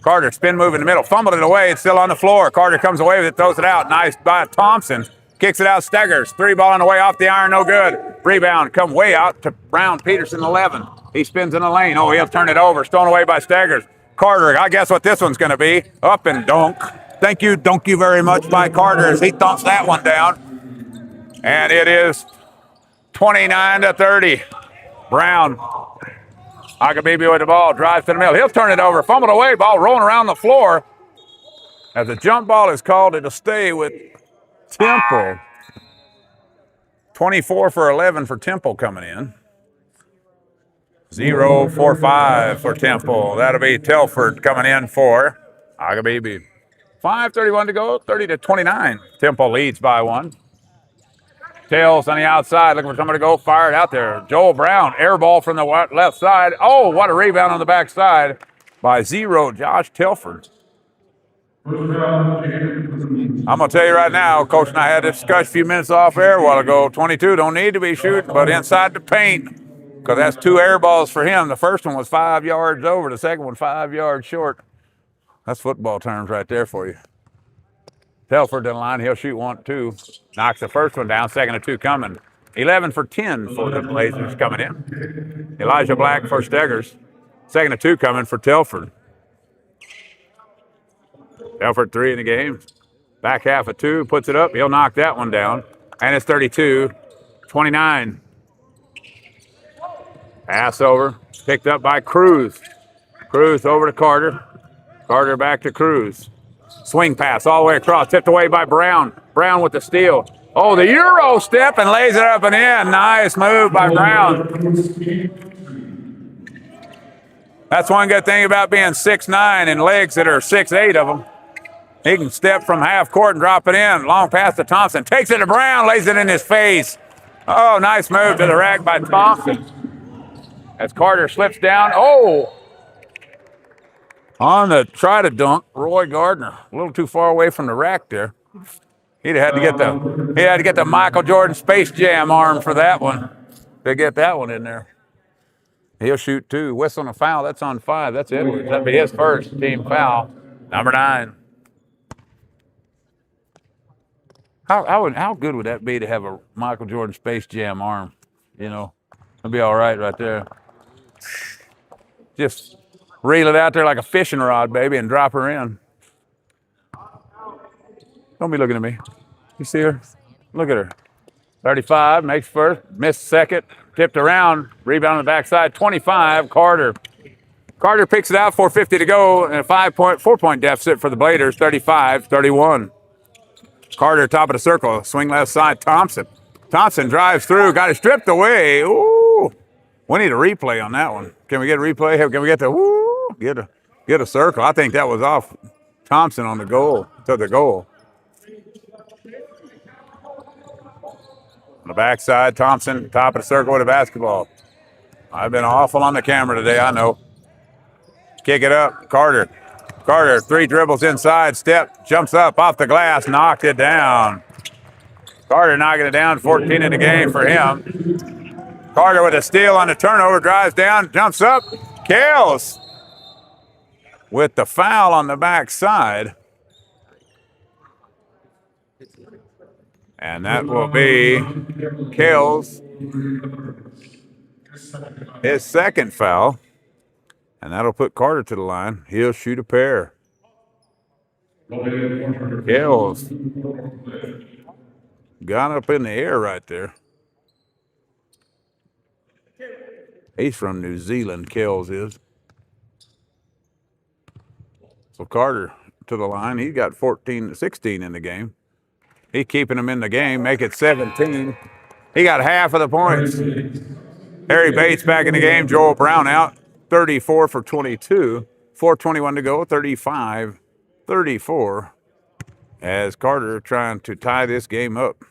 Speaker 1: Carter, spin move in the middle, fumbled it away, it's still on the floor. Carter comes away with it, throws it out, nice by Thompson. Kicks it out, Steggers, 3 ball on the way off the iron, no good. Rebound, come way out to Brown, Peterson, 11. He spins in the lane, oh, he'll turn it over, stolen away by Steggers. Carter, I guess what this one's gonna be, up and dunk. Thank you very much by Carter as he thumps that one down. And it is 29-30. Brown, Agabibi with the ball, drives to the middle. He'll turn it over, fumbled away, ball rolling around the floor. As the jump ball is called, it'll stay with Temple. 24 for 11 for Temple coming in. 0-4-5 for Temple. That'll be Telford coming in for Agabibi. 5:31 to go, 30-29. Temple leads by 1. Tails on the outside, looking for somebody to go, fire it out there. Joel Brown, air ball from the left side. Oh, what a rebound on the backside by Josh Telford. I'm going to tell you right now, Coach and I had this discussion a few minutes off air a while ago. 22 don't need to be shooting, but inside the paint, because that's 2 air balls for him. The first one was 5 yards over, the second one 5 yards short. That's football terms right there for you. Telford in the line, he'll shoot 1-2. Knocks the first one down, second of 2 coming. 11 for 10 for the Blazers coming in. Elijah Black for Steggers. Second of 2 coming for Telford. Telford 3 in the game. Back half of 2, puts it up. He'll knock that one down. And it's 32-29. Pass over, picked up by Cruz. Cruz over to Carter. Carter back to Cruz. Swing pass all the way across, tipped away by Brown. Brown with the steal. Oh, the Euro step and lays it up and in. Nice move by Brown. That's one good thing about being 6'9" and legs that are 6'8" of them. He can step from half court and drop it in. Long pass to Thompson. Takes it to Brown, lays it in his face. Oh, nice move to the rack by Thompson. As Carter slips down. Oh! On the try to dunk, Roy Gardner. A little too far away from the rack there. He had to get the Michael Jordan Space Jam arm for that one to get that one in there. He'll shoot 2. Whistle and a foul. That's on 5. That's Edwards. That'll be his first team foul. Number 9. How good would that be to have a Michael Jordan Space Jam arm? You know, it'll be all right there. Just reel it out there like a fishing rod, baby, and drop her in. Don't be looking at me. You see her? Look at her. 35, makes first, missed second, tipped around, rebound on the backside, 25, Carter. Carter picks it out, 4:50 to go, and a 4-point deficit for the Bladers, 35-31. Carter, top of the circle, swing left side, Thompson. Thompson drives through, got it stripped away. Ooh, we need a replay on that one. Can we get a replay? Can we get the, get a circle? I think that was off Thompson on the goal, to the goal. On the backside, Thompson, top of the circle with a basketball. I've been awful on the camera today, I know. Kick it up, Carter. Carter, 3 dribbles inside, step, jumps up off the glass, knocked it down. Carter knocking it down, 14 in the game for him. Carter with a steal on the turnover, drives down, jumps up, kills. With the foul on the backside. And that will be Kills, his second foul. And that'll put Carter to the line. He'll shoot a pair. Kills. Got up in the air right there. He's from New Zealand, Kills is. So Carter to the line. He got 16 in the game. He's keeping them in the game, make it 17. He got half of the points. Harry Bates back in the game. Joel Brown out, 34 for 22. 4:21 to go, 35-34. As Carter trying to tie this game up.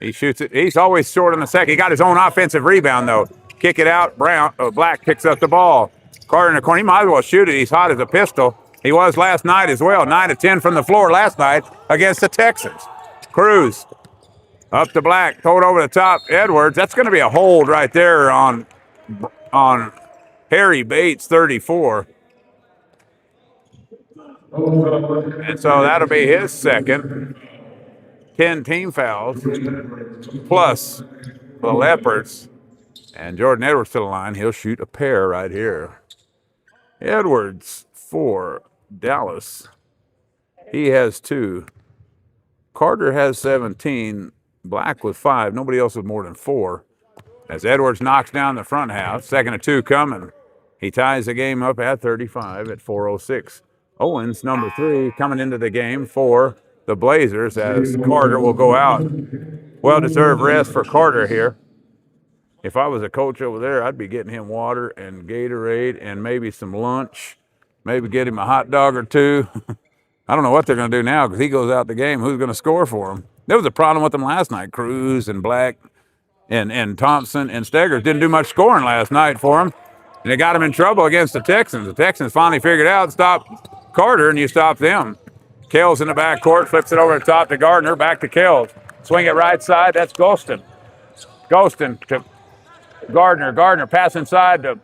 Speaker 1: He shoots it. He's always short in the second. He got his own offensive rebound, though. Kick it out. Black picks up the ball. Carter in the corner. He might as well shoot it. He's hot as a pistol. He was last night as well. 9 of 10 from the floor last night against the Texans. Cruz up to Black. Throw it over the top. Edwards. That's going to be a hold right there on Harry Bates, 34. And so that'll be his second. 10 team fouls plus the Leopards. And Jordan Edwards to the line. He'll shoot a pair right here. Edwards for Dallas. He has 2. Carter has 17. Black with 5. Nobody else with more than 4. As Edwards knocks down the front half. Second of 2 coming. He ties the game up at 35 at 4:06. Owens, number 3, coming into the game for the Blazers as Carter will go out. Well-deserved rest for Carter here. If I was a coach over there, I'd be getting him water and Gatorade and maybe some lunch. Maybe get him a hot dog or 2. I don't know what they're going to do now because he goes out the game. Who's going to score for him? There was a problem with them last night. Cruz and Black and Thompson and Steggers didn't do much scoring last night for him. And they got him in trouble against the Texans. The Texans finally figured out, stop Carter, and you stop them. Kells in the backcourt, flips it over the top to Gardner, back to Kells. Swing it right side, that's Golston. Golston to Gardner. Gardner pass inside to,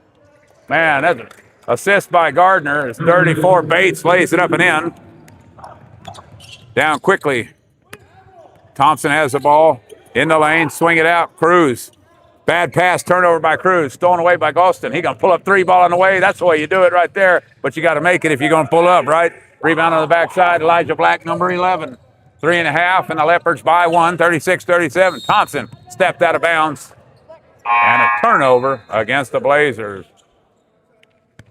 Speaker 1: man, that's an assist by Gardner. It's 34. Bates lays it up and in. Down quickly. Thompson has the ball in the lane, swing it out. Cruz. Bad pass, turnover by Cruz, stolen away by Golston. He gonna pull up 3 ball on the way. That's the way you do it right there. But you got to make it if you're gonna pull up, right? Rebound on the backside. Elijah Black, number 11. 3.5, and the Leopards by 1, 36-37. Thompson stepped out of bounds. And a turnover against the Blazers.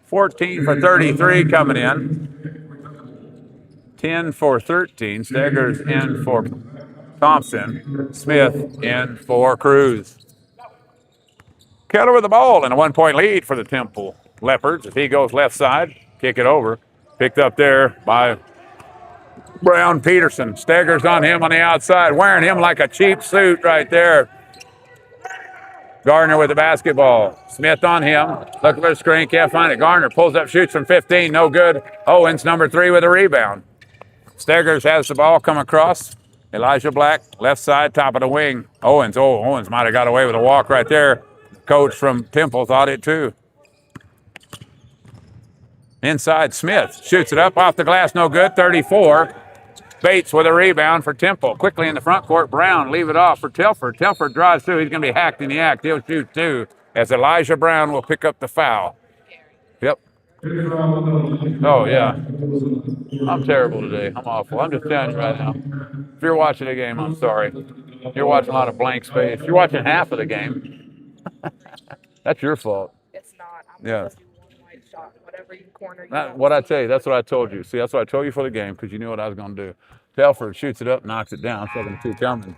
Speaker 1: 14 for 33 coming in. 10 for 13. Steggers in for Thompson. Smith in for Cruz. Keller with the ball and a 1-point lead for the Temple Leopards as he goes left side. Kick it over. Picked up there by Brown Peterson. Steggers on him on the outside, wearing him like a cheap suit right there. Gardner with the basketball. Smith on him. Look for the screen. Can't find it. Gardner pulls up, shoots from 15. No good. Owens, number 3, with a rebound. Steggers has the ball come across. Elijah Black, left side, top of the wing. Owens might have got away with a walk right there. Coach from Temple thought it too. Inside, Smith shoots it up off the glass. No good. 34. Bates with a rebound for Temple. Quickly in the front court, Brown leave it off for Telford. Telford drives through. He's going to be hacked in the act. He'll shoot 2 as Elijah Brown will pick up the foul. Yep. Oh, yeah. I'm terrible today. I'm awful. I'm just telling you right now. If you're watching a game, I'm sorry. You're watching a lot of blank space. You're watching half of the game. That's your fault.
Speaker 4: It's not. I'm
Speaker 1: Yeah.
Speaker 4: gonna do one wide shot, whatever you corner you
Speaker 1: What
Speaker 4: want.
Speaker 1: I tell you, that's what I told you. See, that's what I told you for the game because you knew what I was going to do. Telford shoots it up, knocks it down, 7-2 coming.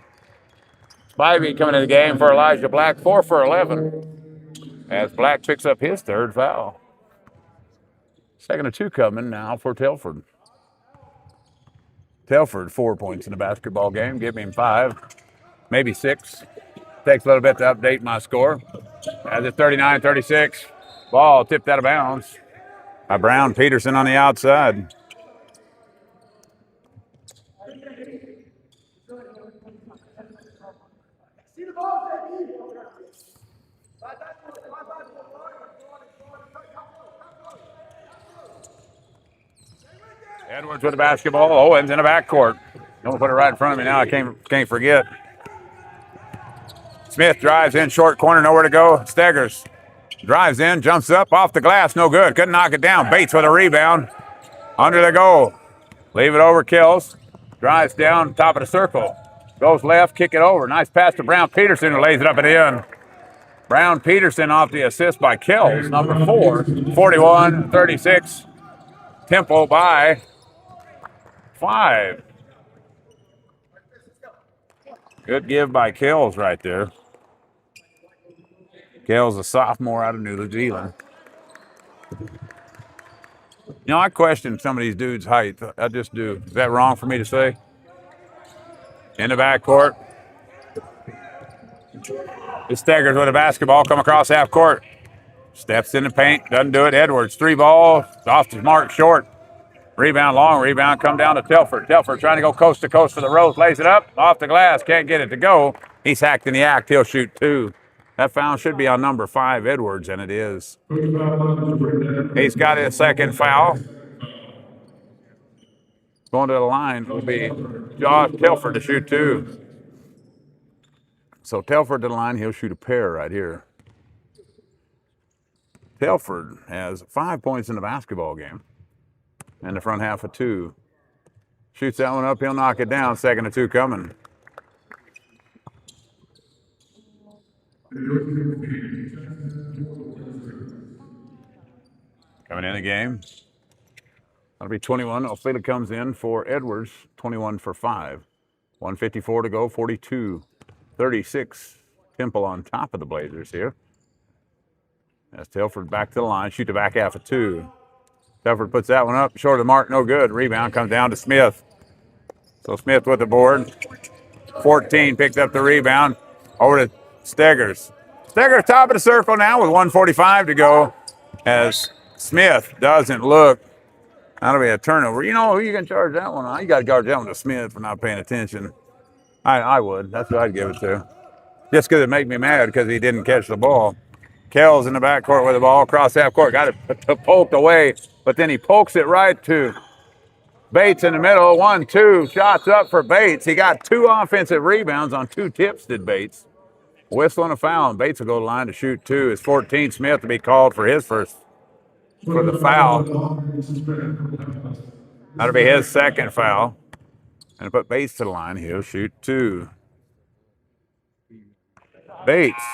Speaker 1: Spivey coming in the game for Elijah Black, 4 for 11. As Black picks up his third foul. 2-2 coming now for Telford. Telford, 4 points in the basketball game. Give him 5, maybe 6. Takes a little bit to update my score. As it's 39-36. Ball tipped out of bounds by Brown Peterson on the outside. Edwards with the basketball. Owens in the backcourt. Don't put it right in front of me now. I can't forget. Smith drives in, short corner, nowhere to go. Steggers drives in, jumps up, off the glass, no good. Couldn't knock it down. Bates with a rebound. Under the goal. Leave it over, Kills. Drives down, top of the circle. Goes left, kick it over. Nice pass to Brown Peterson, who lays it up and in. Brown Peterson off the assist by Kills, number 4. 41-36. Temple by 5. Good give by Kills right there. Kills, a sophomore out of New Zealand. You know, I question some of these dudes' height. I just do. Is that wrong for me to say? In the backcourt. This Steggers with a basketball, come across half court. Steps in the paint, doesn't do it. Edwards, 3 ball, off his mark, short. Rebound, long rebound, come down to Telford. Telford trying to go coast to coast for the Rose, lays it up, off the glass, can't get it to go. He's hacked in the act, he'll shoot 2. That foul should be on number 5, Edwards, and it is. He's got his second foul. Going to the line will be Josh Telford to shoot 2. So Telford to the line, he'll shoot a pair right here. Telford has 5 points in the basketball game. In the front half of 2. Shoots that one up, he'll knock it down. 2-2 coming. Coming in the game. That'll be 21. Ophelia comes in for Edwards, 21 for 5. 154 to go, 42-36. Temple on top of the Blazers here. As Telford back to the line, shoot the back half of 2. Telford puts that one up, short of the mark, no good. Rebound comes down to Smith. So Smith with the board. 14 picked up the rebound. Over to Steggers. Steggers top of the circle now with 1:45 to go. As Smith doesn't look. That'll be a turnover. You know who you can charge that one on? You got to guard that one to Smith for not paying attention. I would. That's what I'd give it to. Just because it make me mad because he didn't catch the ball. Kells in the backcourt with the ball across half court. Got it poked away, but then he pokes it right to Bates in the middle. 1-2 shots up for Bates. He got 2 offensive rebounds on 2 tips, did Bates. Whistle and a foul, and Bates will go to the line to shoot 2. It's 14 Smith to be called for his first, for the foul. That'll be his second foul. And put Bates to the line, he'll shoot 2. Bates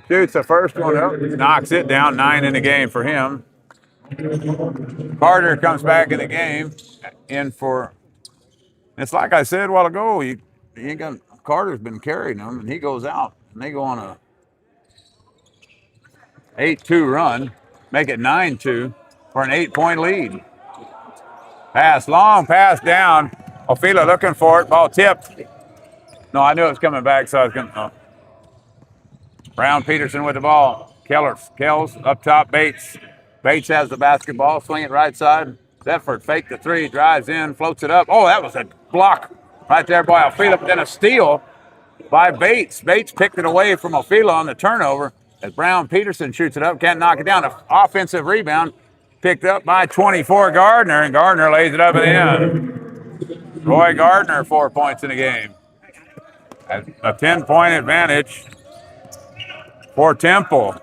Speaker 1: shoots the first one up, knocks it down. 9 in the game for him. Carter comes back in the game, in for. It's like I said a while ago. He ain't got. Carter's been carrying them, and he goes out, and they go on a 8-2 run, make it 9-2 for an 8-point lead. Pass, long pass down. Ophelia looking for it. Ball tipped. No, I knew it was coming back, so I was going to. Brown Peterson with the ball. Kells up top, Bates. Bates has the basketball, swing it right side. Thetford fake the 3, drives in, floats it up. Oh, that was a block right there by Ophelia, but then a steal by Bates. Bates picked it away from Ophelia on the turnover as Brown Peterson shoots it up, can't knock it down. An offensive rebound picked up by 24 Gardner, and Gardner lays it up and in. Roy Gardner, 4 points in the game. A 10-point advantage for Temple.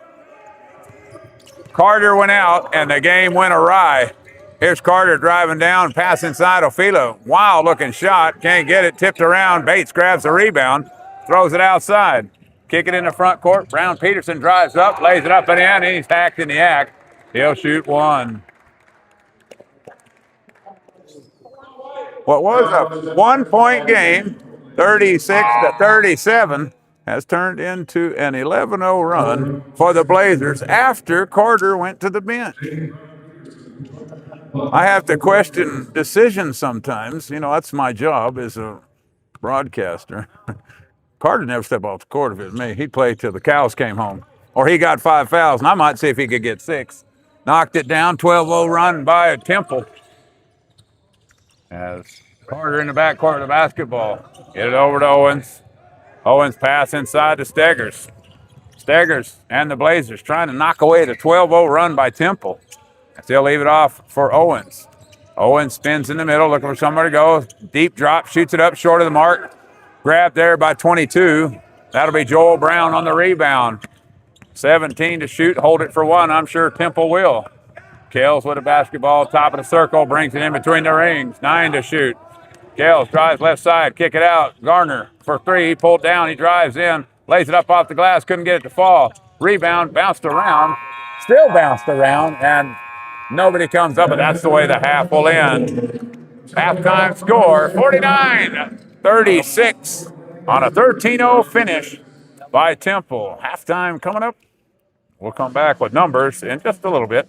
Speaker 1: Carter went out, and the game went awry. Here's Carter driving down, pass inside Ofila. Wild looking shot, can't get it, tipped around. Bates grabs the rebound, throws it outside. Kick it in the front court. Brown Peterson drives up, lays it up and in, and he's hacked in the act. He'll shoot one. What was a 1-point game, 36-37, has turned into an 11-0 run for the Blazers after Carter went to the bench. I have to question decisions sometimes. You know, that's my job as a broadcaster. Carter never stepped off the court if it was me. He'd play till the cows came home. Or he got 5 fouls, and I might see if he could get 6. Knocked it down, 12-0 run by Temple. As Carter in the backcourt of the basketball. Get it over to Owens. Owens pass inside to Steggers. Steggers and the Blazers trying to knock away the 12-0 run by Temple. Still leave it off for Owens. Owens spins in the middle, looking for somewhere to go. Deep drop, shoots it up short of the mark. Grabbed there by 22. That'll be Joel Brown on the rebound. 17 to shoot, hold it for one. I'm sure Temple will. Kells with a basketball, top of the circle, brings it in between the rings. 9 to shoot. Kells drives left side, kick it out. Garner for 3, he pulled down, he drives in, lays it up off the glass, couldn't get it to fall. Rebound, bounced around, still bounced around, and nobody comes up, but that's the way the half will end. Halftime score, 49-36 on a 13-0 finish by Temple. Halftime coming up. We'll come back with numbers in just a little bit.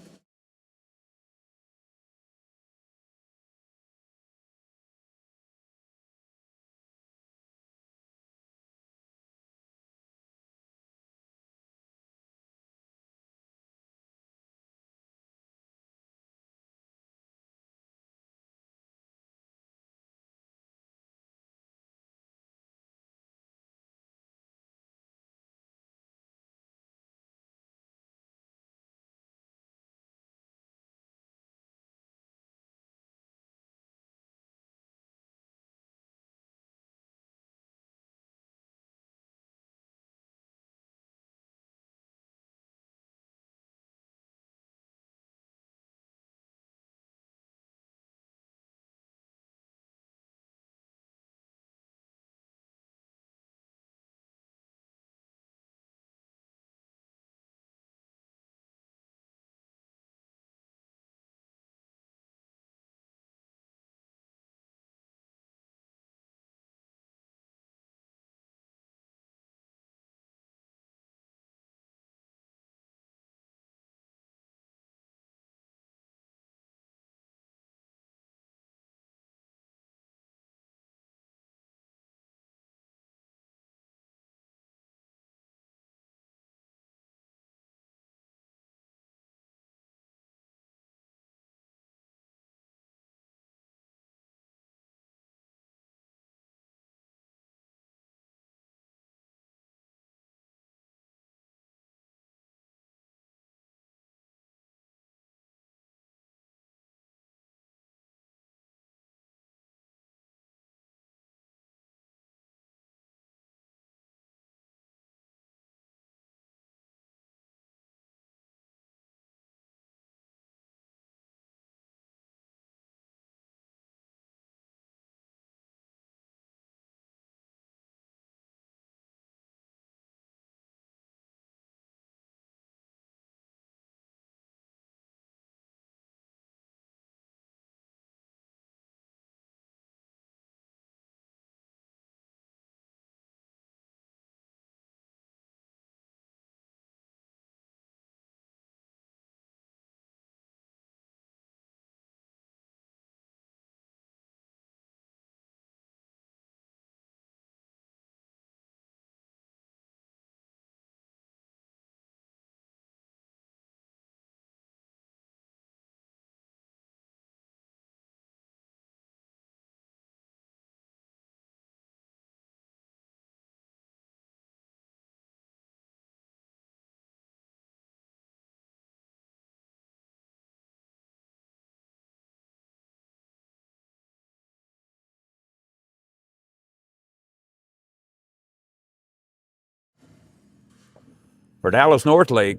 Speaker 1: For Dallas Northlake,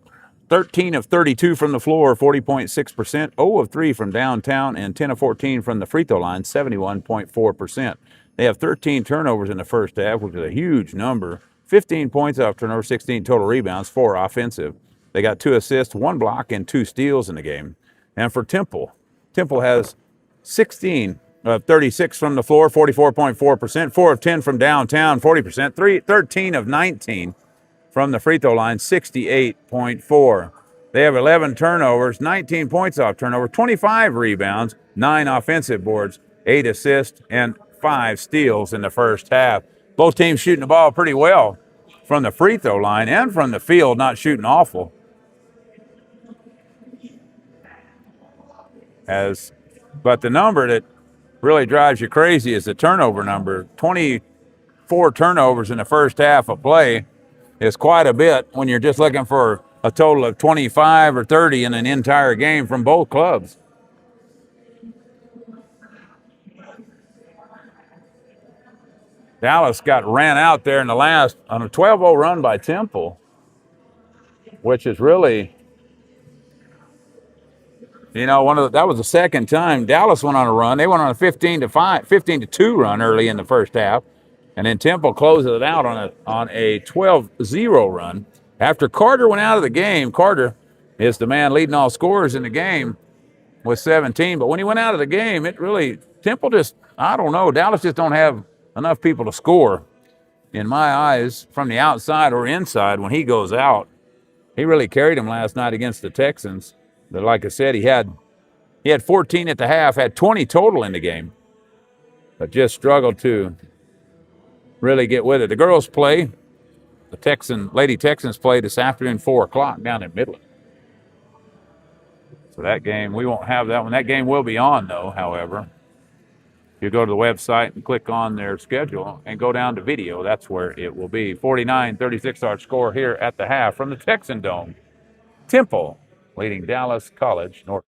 Speaker 1: 13 of 32 from the floor, 40.6%, 0 of 3 from downtown, and 10 of 14 from the free throw line, 71.4%. They have 13 turnovers in the first half, which is a huge number. 15 points off turnover, 16 total rebounds, 4 offensive. They got 2 assists, 1 block, and 2 steals in the game. And for Temple, Temple has 16 of 36 from the floor, 44.4%, 4 of 10 from downtown, 40%, 13 of 19 from the free throw line, 68.4. They have 11 turnovers, 19 points off turnover, 25 rebounds, 9 offensive boards, 8 assists, and 5 steals in the first half. Both teams shooting the ball pretty well from the free throw line and from the field, not shooting awful. But the number that really drives you crazy is the turnover number. 24 turnovers in the first half of play is quite a bit when you're just looking for a total of 25 or 30 in an entire game from both clubs. Dallas got ran out there in the last on a 12-0 run by Temple, which is really, that was the second time Dallas went on a run. They went on a 15-2 run early in the first half, and then Temple closes it out on a 12-0 run. After Carter went out of the game, Carter is the man leading all scorers in the game with 17. But when he went out of the game, Temple just, I don't know, Dallas just don't have enough people to score, in my eyes, from the outside or inside when he goes out. He really carried him last night against the Texans. But like I said, he had 14 at the half, had 20 total in the game, but just struggled to really get with it. The girls play. The Lady Texans play this afternoon, 4 o'clock down in Midland. So that game, we won't have that one. That game will be on, though, however. If you go to the website and click on their schedule and go down to video, that's where it will be. 49-36 our score here at the half from the Texan Dome. Temple leading Dallas College North.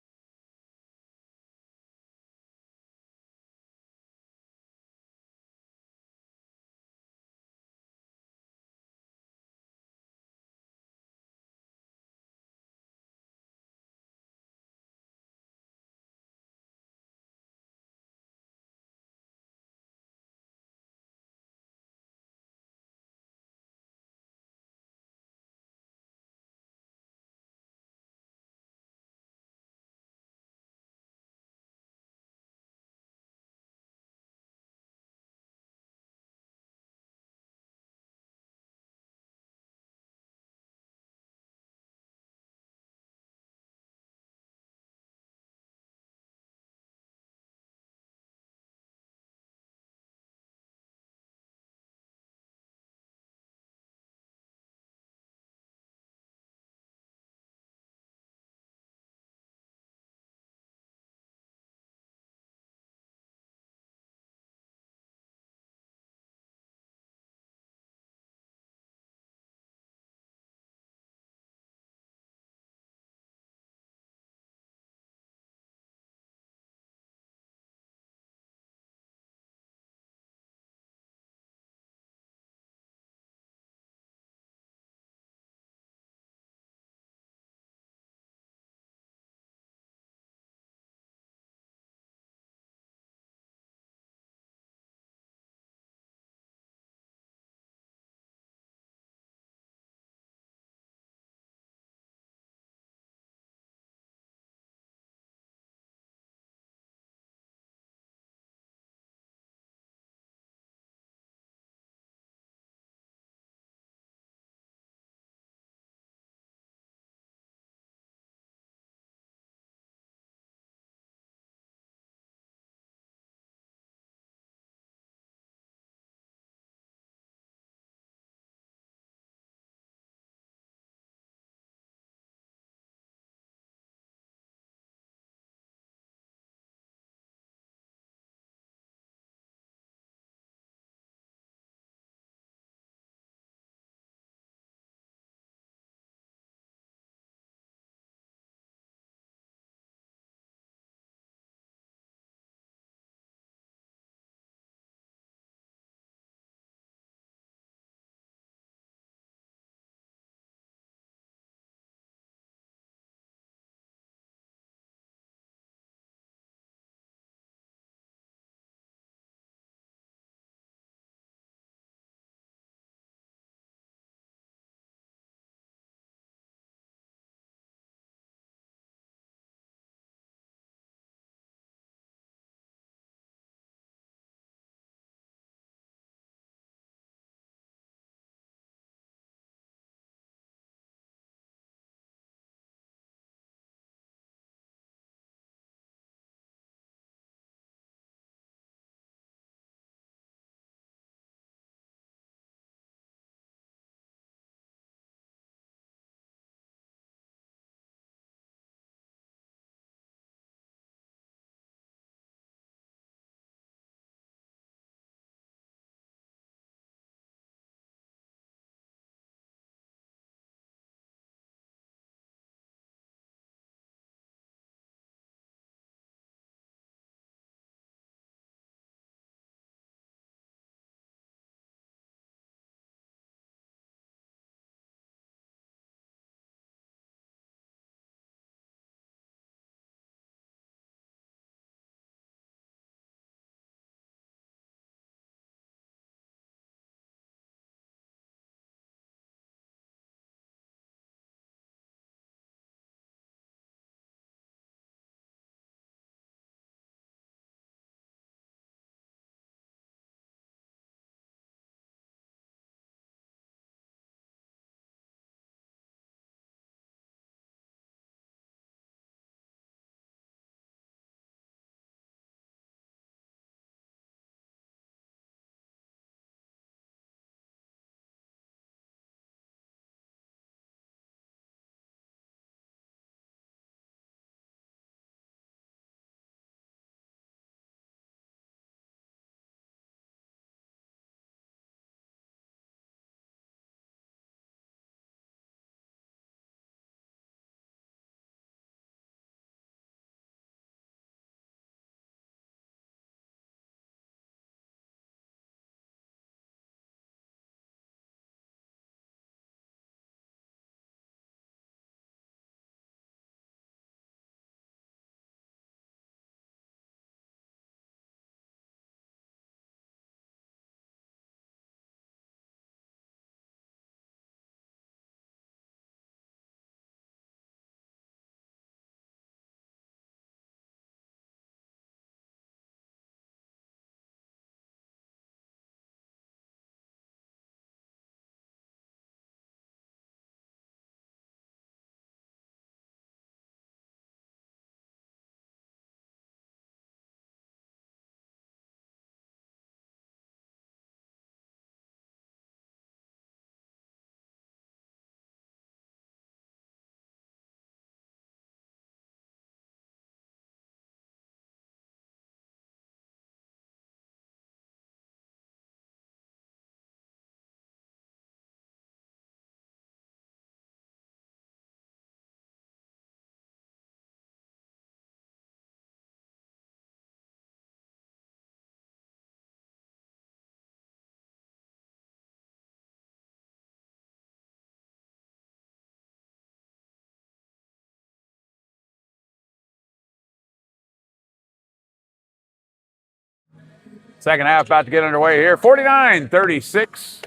Speaker 1: Second half about to get underway here. 49-36.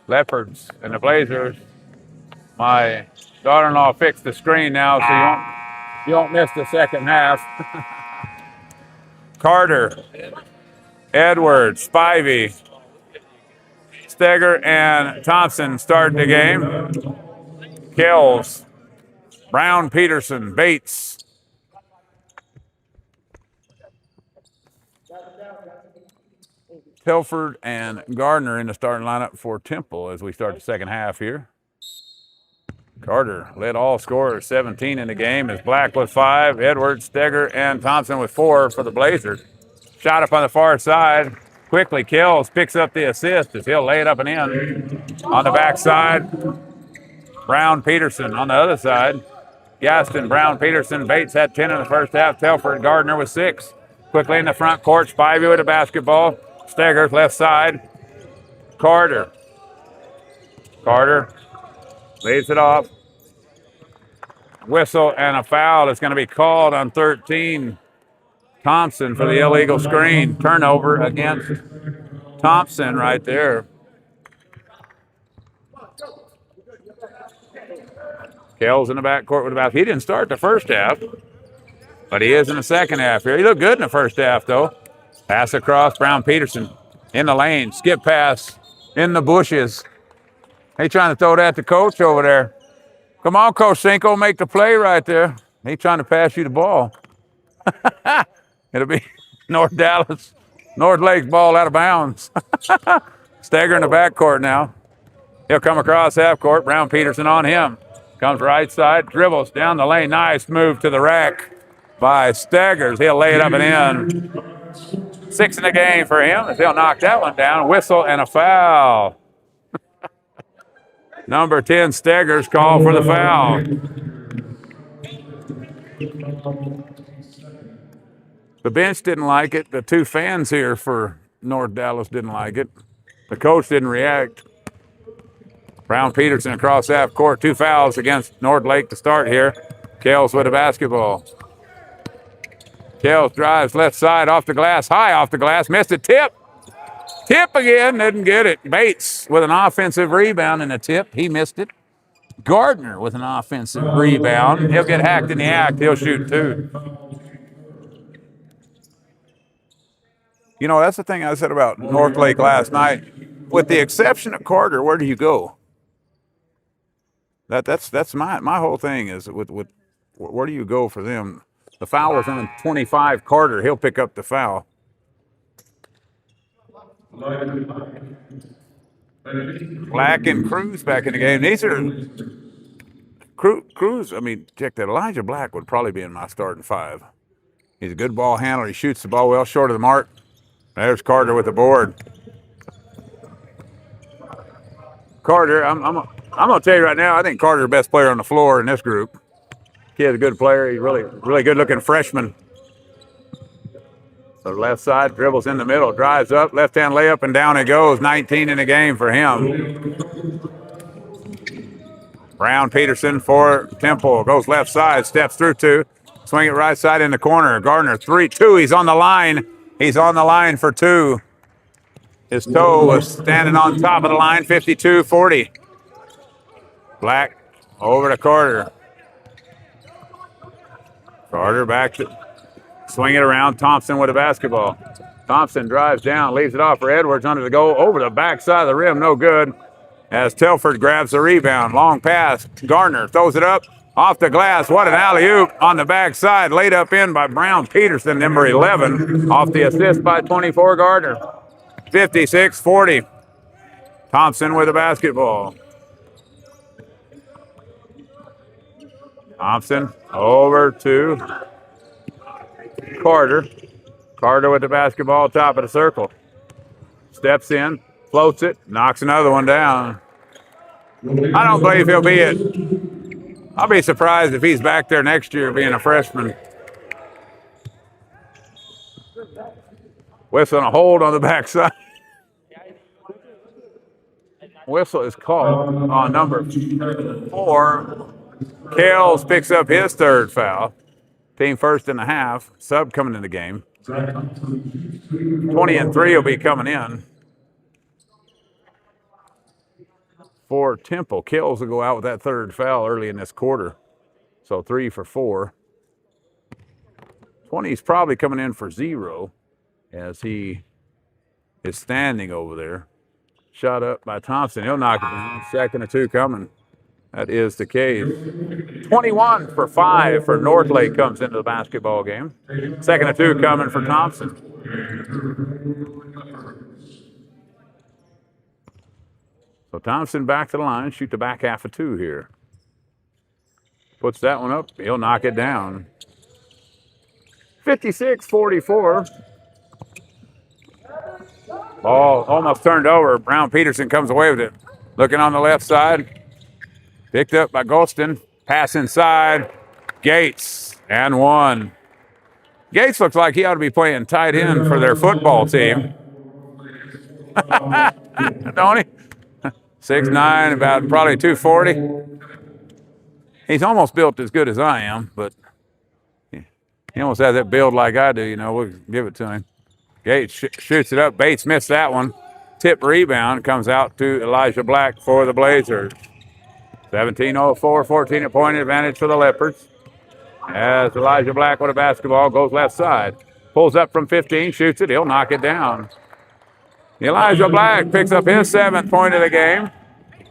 Speaker 1: Leopards and the Blazers. My daughter-in-law fixed the screen now, so you won't miss the second half. Carter, Edwards, Spivey, Steger, and Thompson start the game. Kells, Brown, Peterson, Bates. Telford and Gardner in the starting lineup for Temple as we start the second half here. Carter led all scorers, 17 in the game, as Black with 5, Edwards, Steger, and Thompson with 4 for the Blazers. Shot up on the far side. Quickly, Kells picks up the assist as he'll lay it up and in. On the backside, Brown, Peterson on the other side. Gaston, Brown, Peterson, Bates had 10 in the first half. Telford, Gardner with 6. Quickly in the front court, Spivey with a basketball. Steger's left side. Carter leads it off. Whistle and a foul is going to be called on 13. Thompson for the illegal screen. Turnover against Thompson right there. Kells in the backcourt with a basket. He didn't start the first half, but he is in the second half here. He looked good in the first half, though. Pass across, Brown Peterson in the lane. Skip pass in the bushes. He trying to throw that to Coach over there. Come on, Coach Cinco, make the play right there. He trying to pass you the ball. It'll be North Lake's ball out of bounds. Steger in the backcourt now. He'll come across half court. Brown Peterson on him. Comes right side, dribbles down the lane. Nice move to the rack by Steggers. He'll lay it up and in. 6 in the game for him as he'll knock that one down. Whistle and a foul. Number 10, Steggers, called for the foul. The bench didn't like it. The 2 fans here for North Dallas didn't like it. The coach didn't react. Brown Peterson across half court. 2 fouls against North Lake to start here. Kells with a basketball. Kells drives left side off the glass, high off the glass, missed a tip. Tip again, didn't get it. Bates with an offensive rebound and a tip. He missed it. Gardner with an offensive rebound. He'll get hacked in the act. He'll shoot 2. You know, that's the thing I said about North Lake last night. With the exception of Carter, where do you go? That's my whole thing is with where do you go for them? The foul is on 25 Carter. He'll pick up the foul. Black and Cruz back in the game. These are Cruz. I mean, check that. Elijah Black would probably be in my starting 5. He's a good ball handler. He shoots the ball well short of the mark. There's Carter with the board. Carter, I'm gonna tell you right now, I think Carter's the best player on the floor in this group. Kid's a good player. He's really good looking freshman. So left side, dribbles in the middle, drives up, left hand layup, and down it goes. 19 in the game for him. Brown Peterson for Temple. Goes left side, steps through 2. Swing it right side in the corner. Gardner 3-2. He's on the line. He's on the line for 2. His toe was standing on top of the line, 52-40. Black over to Carter. Carter back to swing it around. Thompson with a basketball. Thompson drives down, leaves it off for Edwards under the goal. Over the backside of the rim, no good. As Telford grabs the rebound. Long pass. Gardner throws it up off the glass. What an alley-oop on the backside. Laid up in by Brown Peterson, number 11. Off the assist by 24 Gardner. 56-40. Thompson with a basketball. Thompson over to Carter. Carter with the basketball, top of the circle. Steps in, floats it, knocks another one down. I don't believe he'll be it. I'll be surprised if he's back there next year being a freshman. Whistle and a hold on the backside. Whistle is called on number 4. Kells picks up his 3rd foul. Team first in the half. Sub coming in the game. 20 and 3 will be coming in for Temple. Kells will go out with that third foul early in this quarter. So 3 for 4. 20 is probably coming in for 0 as he is standing over there. Shot up by Thompson. He'll knock it down. Second or 2 coming. That is the case. 21 for 5 for Northlake comes into the basketball game. Second or 2 coming for Thompson. So Thompson back to the line, shoot the back half of 2 here. Puts that one up. He'll knock it down. 56-44. Ball almost turned over. Brown Peterson comes away with it. Looking on the left side. Picked up by Golston. Pass inside. Gates and 1. Gates looks like he ought to be playing tight end for their football team. Don't he? 6'9", about probably 240. He's almost built as good as I am, but he almost has that build like I do. We'll give it to him. Gates shoots it up. Bates missed that one. Tip rebound comes out to Elijah Black for the Blazers. 17-04, 14-point advantage for the Leopards. As Elijah Black with a basketball goes left side. Pulls up from 15, shoots it. He'll knock it down. Elijah Black picks up his 7th point of the game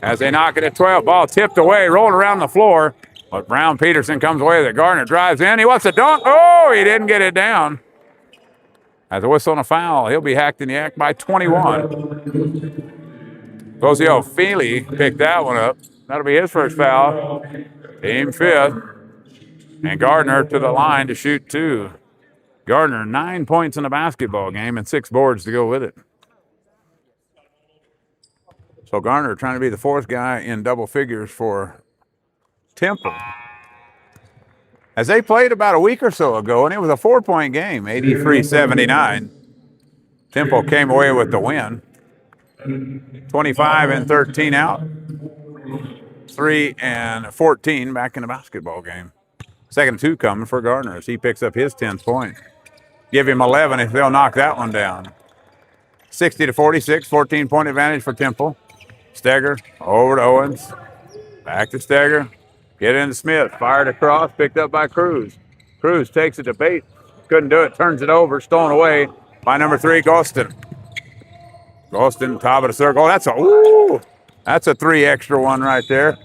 Speaker 1: as they knock it at 12. Ball tipped away, rolled around the floor. But Brown Peterson comes away with it. Gardner drives in. He wants to dunk. Oh, he didn't get it down. As a whistle and a foul, he'll be hacked in the act by 21. Jose Feely picked that one up. That'll be his first foul. Team 5th. And Gardner to the line to shoot 2. Gardner, 9 points in the basketball game and 6 boards to go with it. So Gardner trying to be the 4th guy in double figures for Temple. As they played about a week or so ago, and it was a 4-point game, 83-79. Temple came away with the win. 25 and 13 out. 3 and 14 back in the basketball game. Second 2 coming for Gardner as he picks up his 10th point. Give him 11 if they'll knock that one down. 60-46, 14-point advantage for Temple. Steger over to Owens. Back to Steger. Get into Smith. Fired across. Picked up by Cruz. Cruz takes it to Bates. Couldn't do it. Turns it over. Stolen away by number 3, Golston. Golston, top of the circle. That's a 3 extra one right there.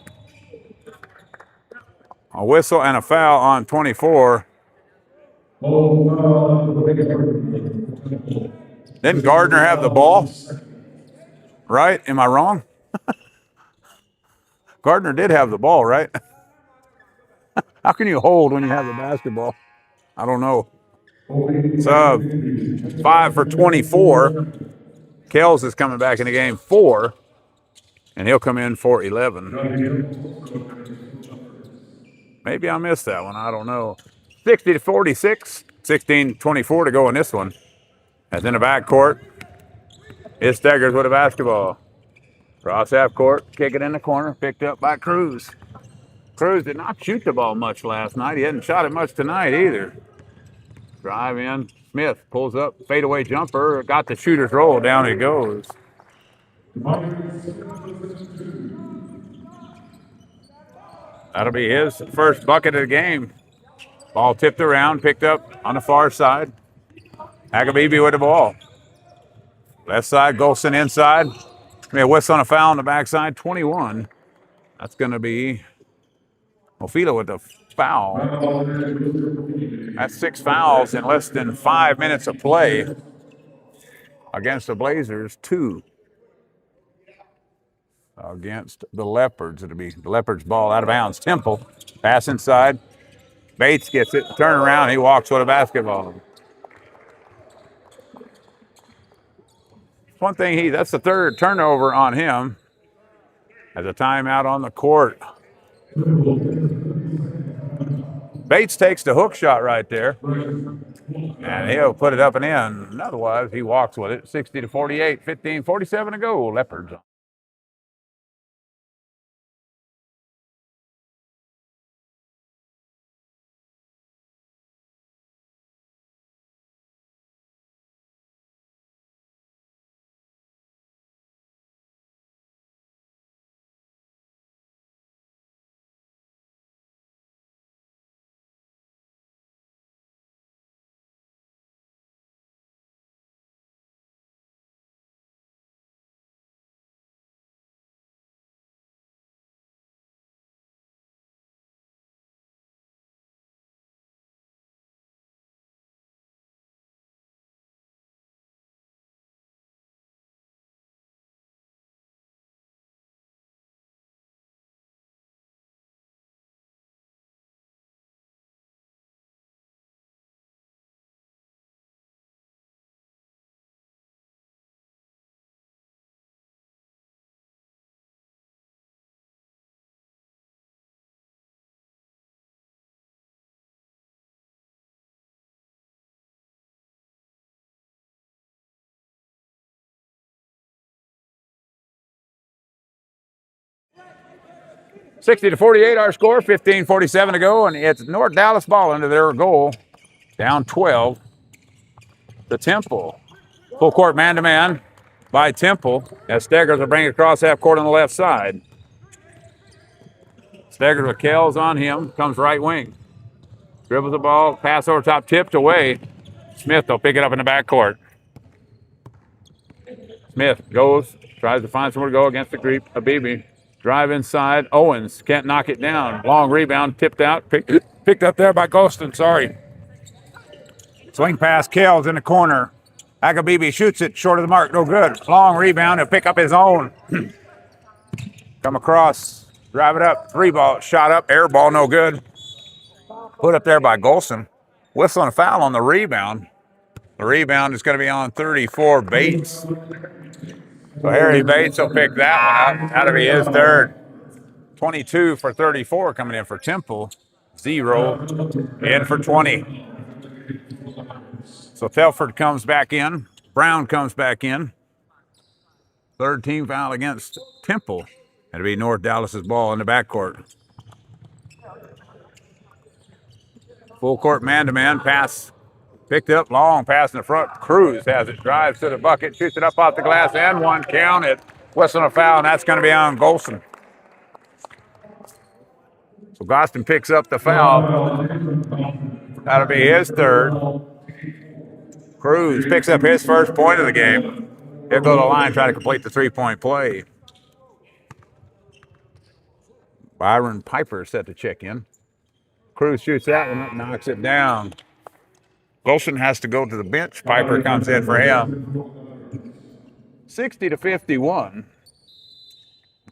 Speaker 1: A whistle and a foul on 24. Didn't Gardner have the ball? Right? Am I wrong? Gardner did have the ball, right? How can you hold when you have the basketball? I don't know. So 5 for 24. Kells is coming back in the game 4, and he'll come in for 11. Maybe I missed that one. I don't know. 60-46, 16-24 to go in this one. As in the backcourt, it's Steggers with a basketball. Cross half court, kick it in the corner, picked up by Cruz. Cruz did not shoot the ball much last night. He hadn't shot it much tonight either. Drive in. Smith pulls up, fadeaway jumper, got the shooter's roll, down he goes. That'll be his first bucket of the game. Ball tipped around, picked up on the far side. Agabibi with the ball. Left side, Golston inside. A whistle on a foul on the backside, 21. That's going to be Ofila with the foul. That's 6 fouls in less than 5 minutes of play against the Blazers. 2 against the Leopards. It'll be the Leopards ball out of bounds. Temple, pass inside. Bates gets it, turn around, he walks with a basketball. One thing, that's the 3rd turnover on him. As a timeout on the court. Bates takes the hook shot right there. And he'll put it up and in. Otherwise, he walks with it. 60-48, 15-47 to go. Leopards. 60-48 our score, 15:47 to go, and it's North Dallas ball into their goal. Down 12 to Temple. Full court man-to-man by Temple as Steggers will bring it across half court on the left side. Steggers with Kells on him, comes right wing. Dribbles the ball, pass over top, tipped away. Smith will pick it up in the backcourt. Smith goes, tries to find somewhere to go against the creep. Habibi. Drive inside. Owens can't knock it down. Long rebound, tipped out, picked up there by Golston, sorry. Swing pass, Kells in the corner. Agabibi shoots it short of the mark, no good. Long rebound, he'll pick up his own. Come across, drive it up, 3-ball, shot up, air ball, no good. Put up there by Golston. Whistling a foul on the rebound. The rebound is going to be on 34, Bates. So Harry Bates will pick that one up. That'll be his third. 22 for 34 coming in for Temple. 0 in for 20. So Telford comes back in. Brown comes back in. Third team foul against Temple. That'll be North Dallas's ball in the backcourt. Full court man-to-man pass. Picked up, long pass in the front. Cruz has it, drives to the bucket, shoots it up off the glass, and one counted. Whistling a foul, and that's going to be on Golston. So Gostin picks up the foul. That'll be his third. Cruz picks up his first point of the game. He'll go to the line, try to complete the three-point play. Byron Piper set to check in. Cruz shoots that one, knocks it down. Golston has to go to the bench. Piper comes in for him. 60-51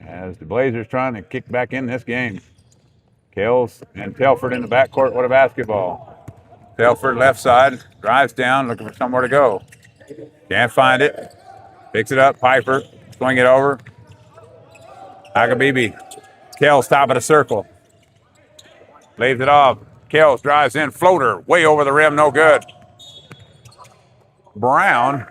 Speaker 1: as the Blazers trying to kick back in this game. Kells and Telford in the backcourt with a basketball. Telford left side, drives down, looking for somewhere to go. Can't find it. Picks it up, Piper, swing it over. Agabibi. Kells top of the circle. Leaves it off. Kells drives in, floater, way over the rim, no good. Brown,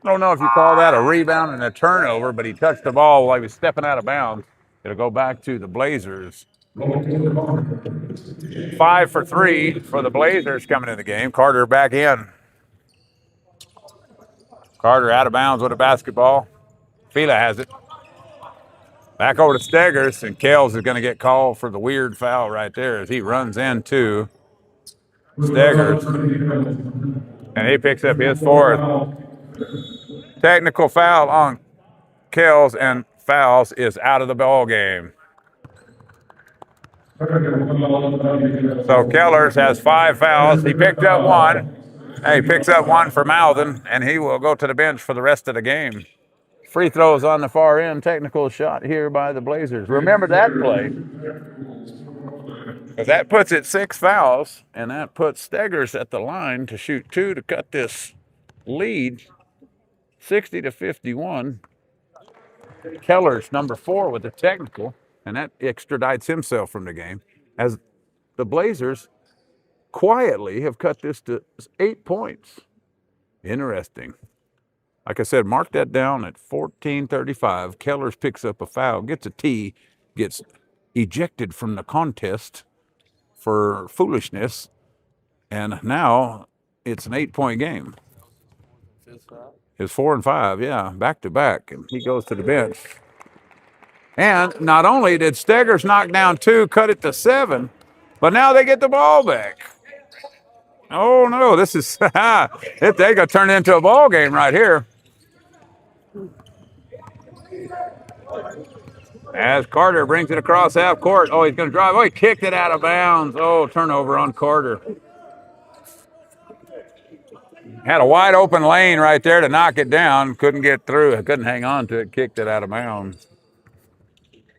Speaker 1: I don't know if you call that a rebound and a turnover, but he touched the ball while he was stepping out of bounds. It'll go back to the Blazers. 5 for 3 for the Blazers coming in the game. Carter back in. Carter out of bounds with a basketball. Fila has it. Back over to Steggers, and Kells is going to get called for the weird foul right there as he runs into Steggers. And he picks up his fourth. Technical foul on Kells, and fouls is out of the ball game. So Kellers has 5 fouls. He picked up one. He picks up one for Malden, and he will go to the bench for the rest of the game. Free throws on the far end. Technical shot here by the Blazers. Remember that play. Because that puts it 6 fouls, and that puts Steggers at the line to shoot 2 to cut this lead. 60-51. Keller's number 4 with the technical, and that extradites himself from the game as the Blazers quietly have cut this to 8 points. Interesting. Like I said, mark that down at 14:35. Kellers picks up a foul, gets a tee, gets ejected from the contest for foolishness, and now it's an 8-point game. It's 4 and 5, yeah, back to back, and he goes to the bench. And not only did Steggers knock down 2, cut it to 7, but now they get the ball back. Oh no, this is they gonna turn it into a ball game right here. As Carter brings it across half court. Oh, he's gonna drive. Oh, he kicked it out of bounds. Oh, turnover on Carter. Had a wide open lane right there to knock it down. Couldn't get through. Couldn't hang on to it. Kicked it out of bounds.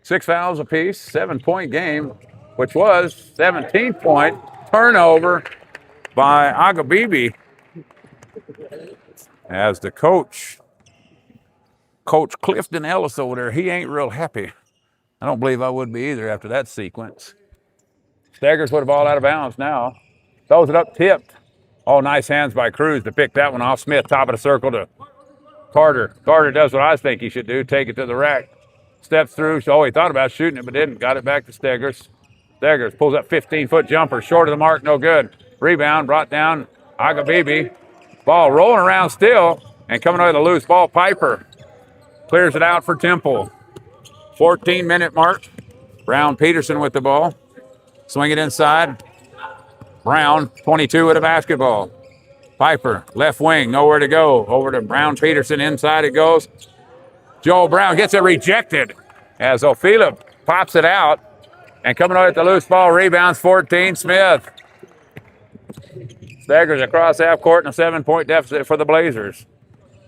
Speaker 1: 6 fouls apiece. 7-point game, which was 17-point turnover by Agabibi. As the coach Clifton Ellis over there, he ain't real happy. I don't believe I would be either after that sequence. Steggers with the ball out of bounds now. Throws it up, tipped. Oh, nice hands by Cruz to pick that one off. Smith, top of the circle to Carter. Carter does what I think he should do, take it to the rack. Steps through. Oh, he thought about shooting it, but didn't. Got it back to Steggers. Steggers pulls up 15-foot jumper. Short of the mark, no good. Rebound brought down Agabibi. Ball rolling around still, and coming away with a loose ball. Piper clears it out for Temple. 14-minute mark. Brown Peterson with the ball. Swing it inside. Brown, 22 with a basketball. Piper, left wing, nowhere to go. Over to Brown Peterson, inside it goes. Joel Brown gets it rejected as O'Phila pops it out. And coming away with the loose ball, rebounds 14, Smith. Staggers across half court and a 7-point deficit for the Blazers.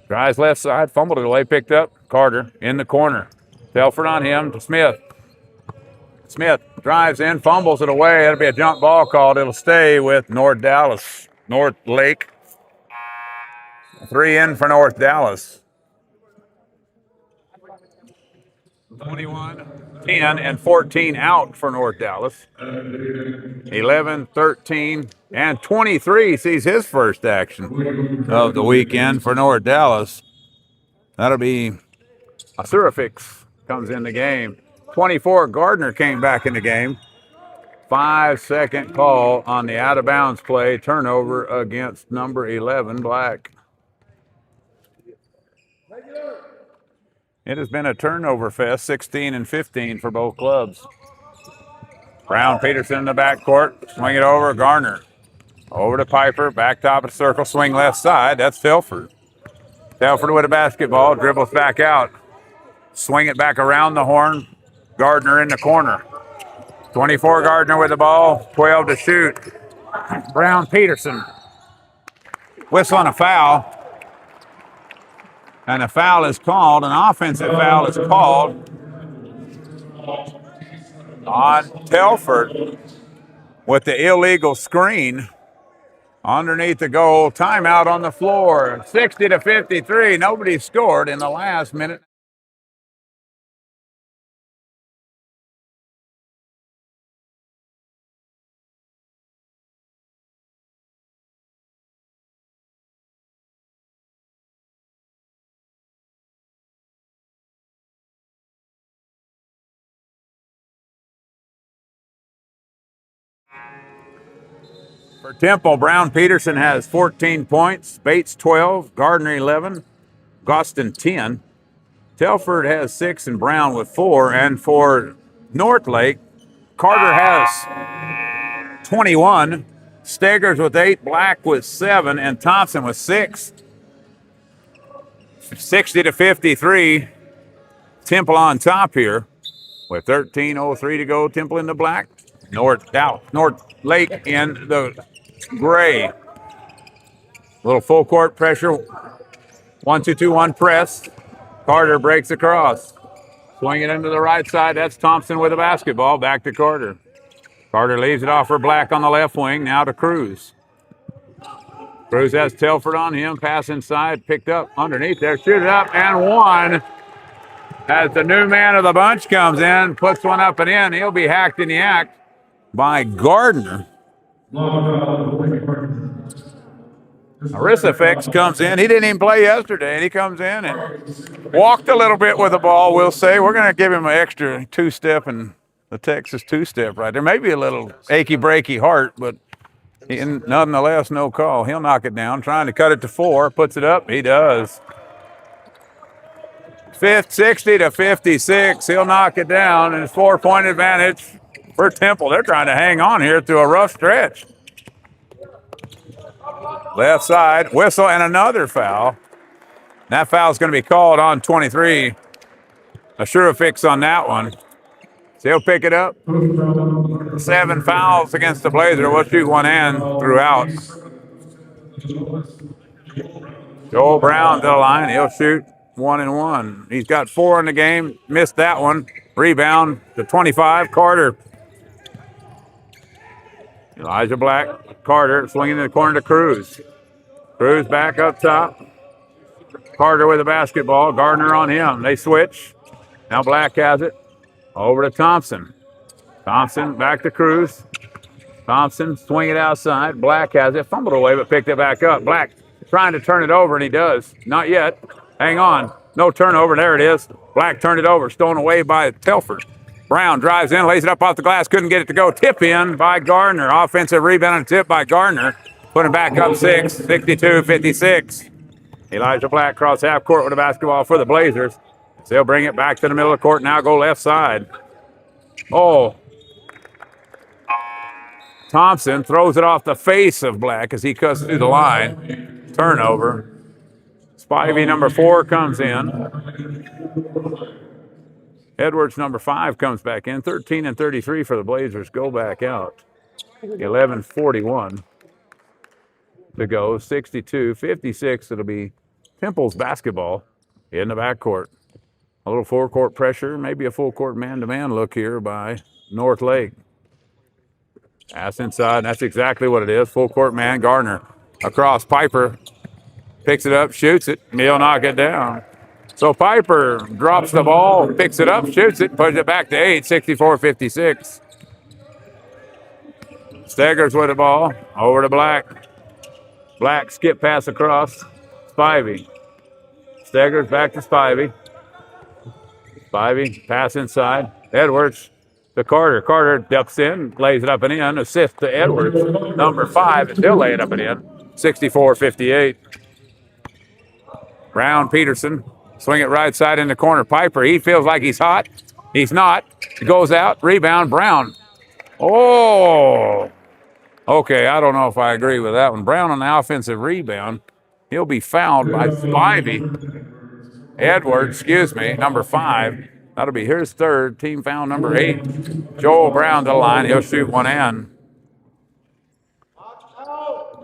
Speaker 1: Drives left side, fumbled it away, picked up. Carter in the corner. Telford on him to Smith. Smith drives in, fumbles it away. It'll be a jump ball called. It'll stay with North Dallas. North Lake. 3 in for North Dallas. 21, 10, and 14 out for North Dallas. 11, 13, and 23 sees his first action of the weekend for North Dallas. That'll be a Surafix comes in the game. 24, Gardner came back in the game. 5-second call on the out-of-bounds play. Turnover against number 11, Black. It has been a turnover fest, 16 and 15 for both clubs. Brown Peterson in the backcourt. Swing it over, Garner. Over to Piper, back top of the circle, swing left side. That's Telford. Telford with a basketball, dribbles back out. Swing it back around the horn. Gardner in the corner. 24 Gardner with the ball, 12 to shoot. Brown Peterson. Whistle on a foul. And a foul is called, an offensive foul is called on Telford with the illegal screen underneath the goal. Timeout on the floor. 60 to 53. Nobody scored in the last minute. For Temple, Brown Peterson has 14 points, Bates 12, Gardner 11, Gostin 10. Telford has 6 and Brown with 4. And for North Lake, Carter has 21, Steggers with 8, Black with 7, and Thompson with 6. 60 to 53. Temple on top here with 13:03 to go. Temple in the black. North Lake in the gray. Little full court pressure. 1-2-2-1 press. Carter breaks across. Swing it into the right side. That's Thompson with a basketball. Back to Carter. Carter leaves it off for Black on the left wing. Now to Cruz. Cruz has Telford on him. Pass inside. Picked up underneath there. Shoot it up and one. As the new man of the bunch comes in. Puts one up and in. He'll be hacked in the act by Gardner. Arisafix comes in. He didn't even play yesterday, and he comes in and walked a little bit with the ball, we'll say. We're going to give him an extra two-step and the Texas two-step right there. Maybe a little achy-breaky heart, but nonetheless, no call. He'll knock it down. Trying to cut it to 4. Puts it up. He does. 60 to 56. He'll knock it down, and it's 4-point advantage for Temple. They're trying to hang on here through a rough stretch. Left side, whistle, and another foul. That foul's going to be called on 23. A sure fix on that one. So he'll pick it up. 7 fouls against the Blazer. We'll shoot one in throughout. Joel Brown to the line. He'll shoot 1 and 1. He's got 4 in the game. Missed that one. Rebound to 25. Carter. Elijah Black, Carter, swinging in the corner to Cruz. Cruz back up top. Carter with the basketball. Gardner on him. They switch. Now Black has it. Over to Thompson. Thompson back to Cruz. Thompson swing it outside. Black has it. Fumbled away but picked it back up. Black trying to turn it over, and he does. Not yet. Hang on. No turnover. There it is. Black turned it over. Stolen away by Telford. Brown drives in, lays it up off the glass. Couldn't get it to go. Tip in by Gardner. Offensive rebound and tip by Gardner. Putting back up 6, 62-56. Elijah Black cross half court with the basketball for the Blazers. They'll bring it back to the middle of the court. Now go left side. Oh. Thompson throws it off the face of Black as he cuts through the line. Turnover. Spivey, number 4, comes in. Edwards, number 5, comes back in. 13 and 33 for the Blazers. Go back out. 11:41 to go. 62-56. It'll be Temple's basketball in the backcourt. A little four-court pressure, maybe a full-court man-to-man look here by North Lake. Pass inside. That's exactly what it is. Full-court man. Gardner across. Piper picks it up, shoots it. He'll knock it down. So Piper drops the ball, picks it up, shoots it, puts it back to 8, 64-56. Steggers with the ball, over to Black. Black skip pass across. Spivey. Steggers back to Spivey. Spivey, pass inside. Edwards to Carter. Carter ducks in, lays it up and in. Assist to Edwards. Number 5, and they'll lay it up and in. 64-58. Brown Peterson. Swing it right side in the corner. Piper, he feels like he's hot. He's not. He goes out. Rebound, Brown. Oh. Okay, I don't know if I agree with that one. Brown on the offensive rebound. He'll be fouled by Spivey. Edwards, number 5. That'll be his 3rd. Team foul number 8. Joel Brown to the line. He'll shoot one in.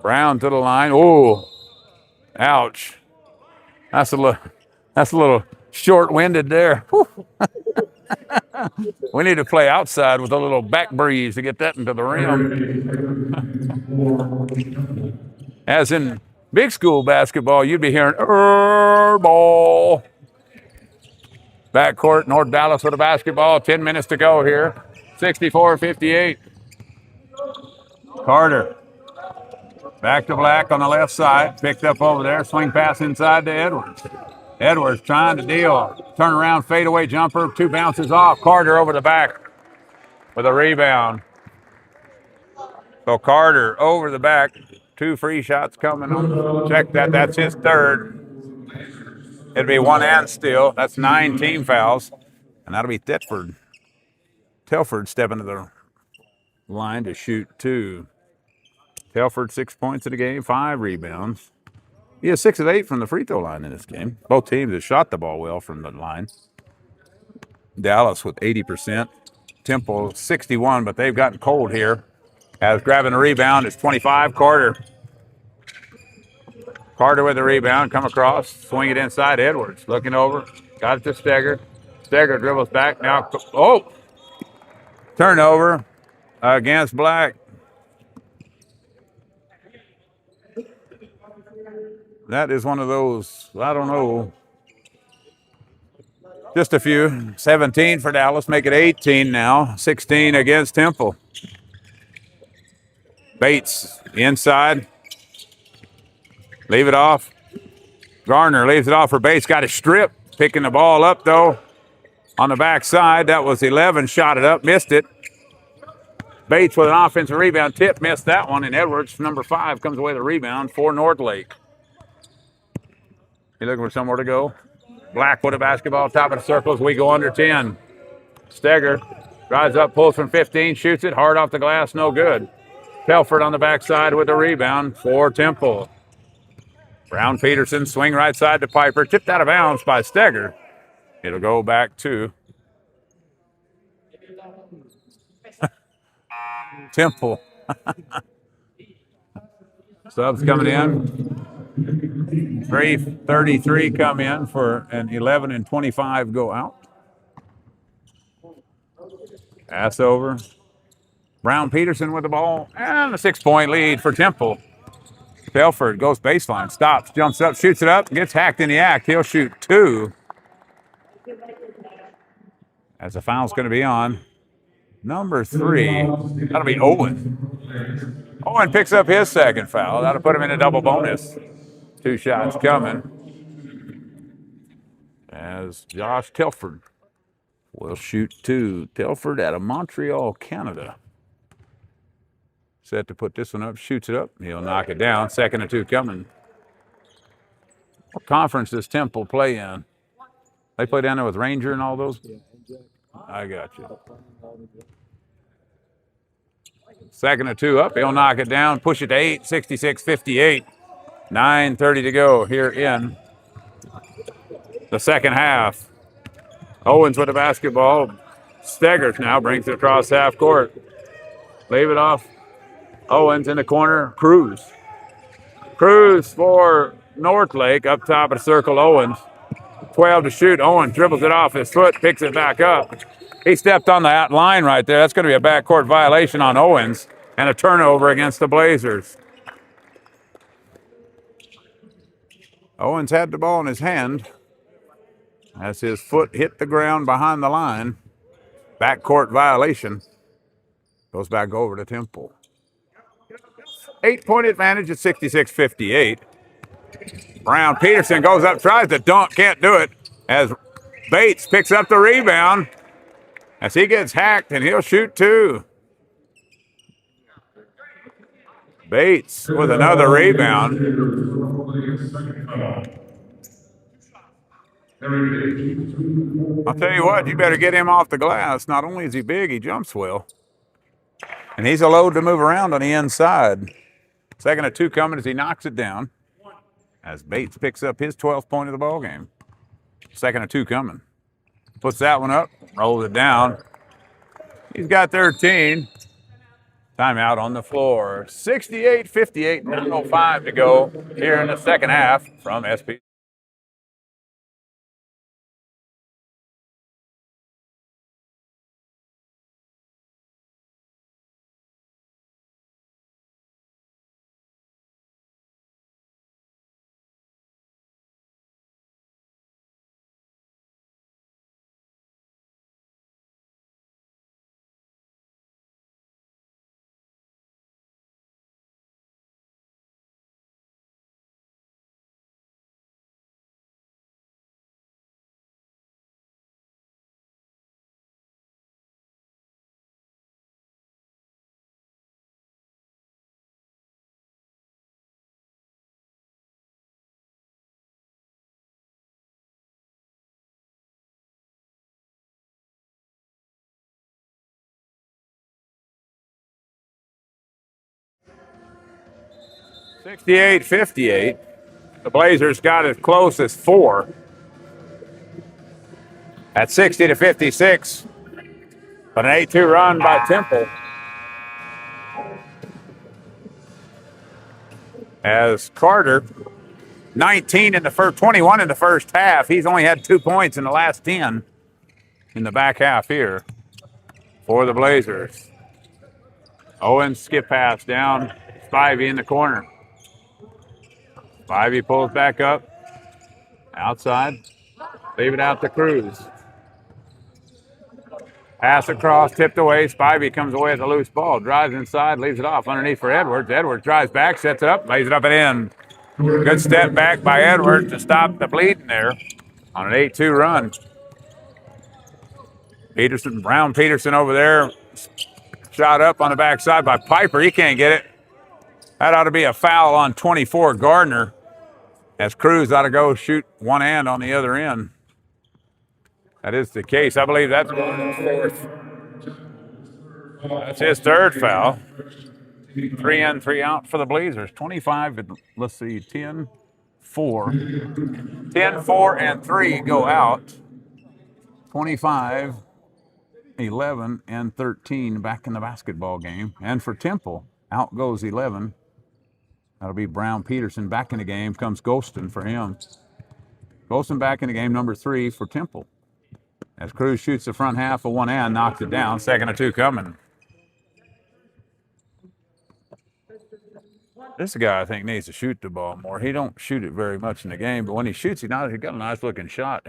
Speaker 1: Brown to the line. Oh. Ouch. That's a little short-winded there. We need to play outside with a little back breeze to get that into the rim. As in big school basketball, you'd be hearing ball. Backcourt, North Dallas with the basketball. 10 minutes to go here. 64-58. Carter. Back to Black on the left side. Picked up over there. Swing pass inside to Edwards. Edwards trying to deal. Turn around, fadeaway jumper. 2 bounces off. Carter over the back with a rebound. So Carter over the back. 2 free shots coming on. Check that. That's his 3rd. It'll be 1 and still. That's 9 team fouls. And that'll be Telford. Telford stepping to the line to shoot 2. Telford 6 points in the game, 5 rebounds. He has 6 of 8 from the free throw line in this game. Both teams have shot the ball well from the line. Dallas with 80%. Temple 61, but they've gotten cold here. As grabbing the rebound is 25, Carter. Carter with the rebound, come across, swing it inside. Edwards looking over, got it to Steger. Steger dribbles back now. Oh! Turnover against Black. That is one of those, I don't know, just a few. 17 for Dallas, make it 18 now. 16 against Temple. Bates inside. Leave it off. Gardner leaves it off for Bates. Got it stripped. Picking the ball up, though, on the backside. That was 11. Shot it up. Missed it. Bates with an offensive rebound. Tip missed that one. And Edwards, number 5, comes away with the rebound for North Lake. You looking for somewhere to go? Black with a basketball. Top of the circle as we go under 10. Steger drives up, pulls from 15, shoots it. Hard off the glass. No good. Telford on the backside with the rebound for Temple. Brown Peterson, swing right side to Piper. Tipped out of bounds by Steger. It'll go back to Temple. Subs coming in. 3:33 come in for an 11 and 25 go out. Pass over. Brown Peterson with the ball. And a 6-point lead for Temple. Telford goes baseline, stops, jumps up, shoots it up, gets hacked in the act. He'll shoot 2. As the foul's going to be on number 3. That'll be Owen. Owen picks up his 2nd foul. That'll put him in a double bonus. 2 shots coming. as Josh Telford will shoot 2. Telford out of Montreal, Canada. Set to put this one up, shoots it up. He'll knock it down. 2nd and 2 coming. What conference does Temple play in? They play down there with Ranger and all those? I got you. 2nd and 2 up. He'll knock it down, push it to 8, 66-58. 9:30 to go here in the second half. Owens with the basketball. Steggers now brings it across half court. Leave it off. Owens in the corner. Cruz. Cruz for Northlake up top of the circle. Owens. 12 to shoot. Owens dribbles it off his foot, picks it back up. He stepped on that line right there. That's going to be a backcourt violation on Owens and a turnover against the Blazers. Owens had the ball in his hand as his foot hit the ground behind the line. Backcourt violation. Goes back over to Temple. 8-point advantage at 66-58. Brown Peterson goes up, tries to dunk, can't do it. As Bates picks up the rebound. As he gets hacked, and he'll shoot 2. Bates with another rebound. I'll tell you what, you better get him off the glass. Not only is he big, he jumps well. And he's a load to move around on the inside. 2nd and 2 coming as he knocks it down. As Bates picks up his 12th point of the ball game. 2nd and 2 coming. Puts that one up, rolls it down. He's got 13. Timeout on the floor. 68-58, 9:05 to go here in the second half from SP. (68-58). The Blazers got as close as 4 at 60-56. But an 8-2 run by Temple. As Carter, 19 in the first, 21 in the first half. He's only had 2 points in the last 10 in the back half here for the Blazers. Owens skip pass down. Spivey in the corner. Spivey pulls back up. Outside. Leave it out to Cruz. Pass across, tipped away. Spivey comes away with a loose ball. Drives inside, leaves it off underneath for Edwards. Edwards drives back, sets it up, lays it up and in. Good step back by Edwards to stop the bleeding there on an 8-2 run. Peterson, Brown Peterson over there. Shot up on the backside by Piper. He can't get it. That ought to be a foul on 24, Gardner. As Cruz ought to go shoot one hand on the other end. That is the case. I believe that's fourth. That's his third foul. 3 in, 3 out for the Blazers. 25, let's see, 10, 4. 10, 4, and 3 go out. 25, 11, and 13 back in the basketball game. And for Temple, out goes 11. That'll be Brown Peterson back in the game. Comes Golston for him. Golston back in the game, number 3 for Temple. As Cruz shoots the front half of one hand, knocks it down. 2nd and 2 coming. This guy, I think, needs to shoot the ball more. He don't shoot it very much in the game, but when he shoots, he got a nice looking shot.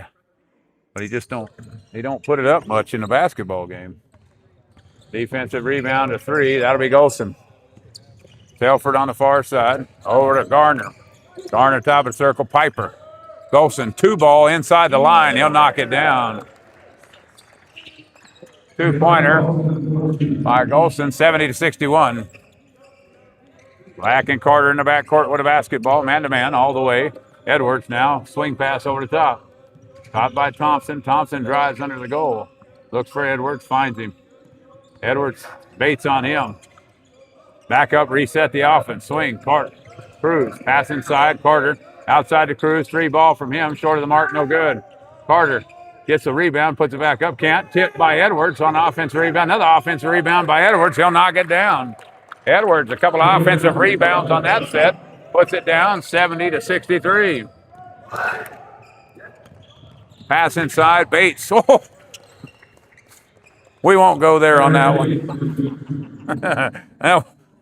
Speaker 1: But he don't put it up much in the basketball game. Defensive rebound to 3. That'll be Golston. Telford on the far side. Over to Gardner. Gardner top of the circle. Piper. Golson, 2-ball inside the line. He'll knock it down. 2-pointer by Golson, 70-61. Black and Carter in the backcourt with a basketball, man-to-man all the way. Edwards now, swing pass over the top. Caught by Thompson. Thompson drives under the goal. Looks for Edwards, finds him. Edwards baits on him. Back up, reset the offense. Swing, Carter. Cruz, pass inside, Carter. Outside to Cruz, 3-ball from him. Short of the mark, no good. Carter gets the rebound, puts it back up. Can't. Tipped by Edwards on offensive rebound. Another offensive rebound by Edwards. He'll knock it down. Edwards, a couple of offensive rebounds on that set. Puts it down, 70-63. Pass inside, Bates. Oh, we won't go there on that one.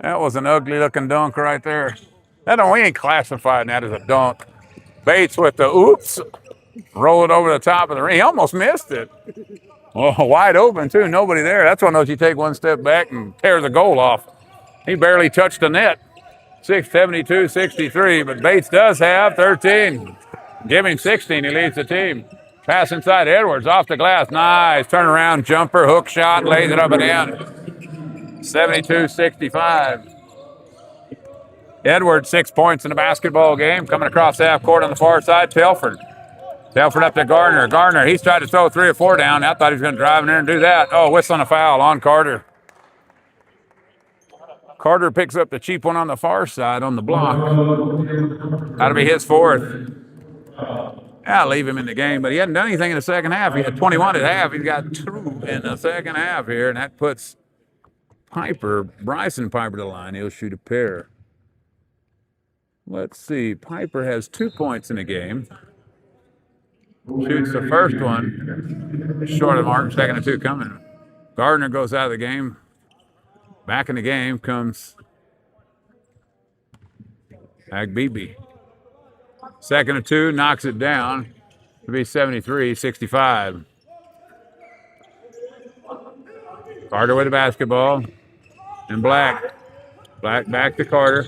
Speaker 1: that was an ugly-looking dunk right there. We ain't classifying that as a dunk. Bates with the oops. Roll it over the top of the ring. He almost missed it. Oh, wide open, too. Nobody there. That's one of those you take one step back and tear the goal off. He barely touched the net. 72-63, but Bates does have 13. Give him 16. He leads the team. Pass inside Edwards, off the glass. Nice. Turnaround jumper, hook shot, lays it up and in. 72-65. Edwards, 6 points in the basketball game. Coming across half court on the far side, Telford. Telford up to Gardner. Gardner, he's tried to throw 3 or 4 down. I thought he was going to drive in there and do that. Oh, whistling a foul on Carter. Carter picks up the cheap one on the far side on the block. That'll be his 4th. I'll leave him in the game, but he hadn't done anything in the second half. He had 21 at half. He's got 2 in the second half here, and that puts Bryson Piper to the line. He'll shoot a pair. Let's see. Piper has 2 points in the game. Shoots the first one. Short of the mark. Second and 2 coming. Gardner goes out of the game. Back in the game comes Agbibi. Second and 2, knocks it down to be 73-65. Carter with the basketball. And Black. Black back to Carter.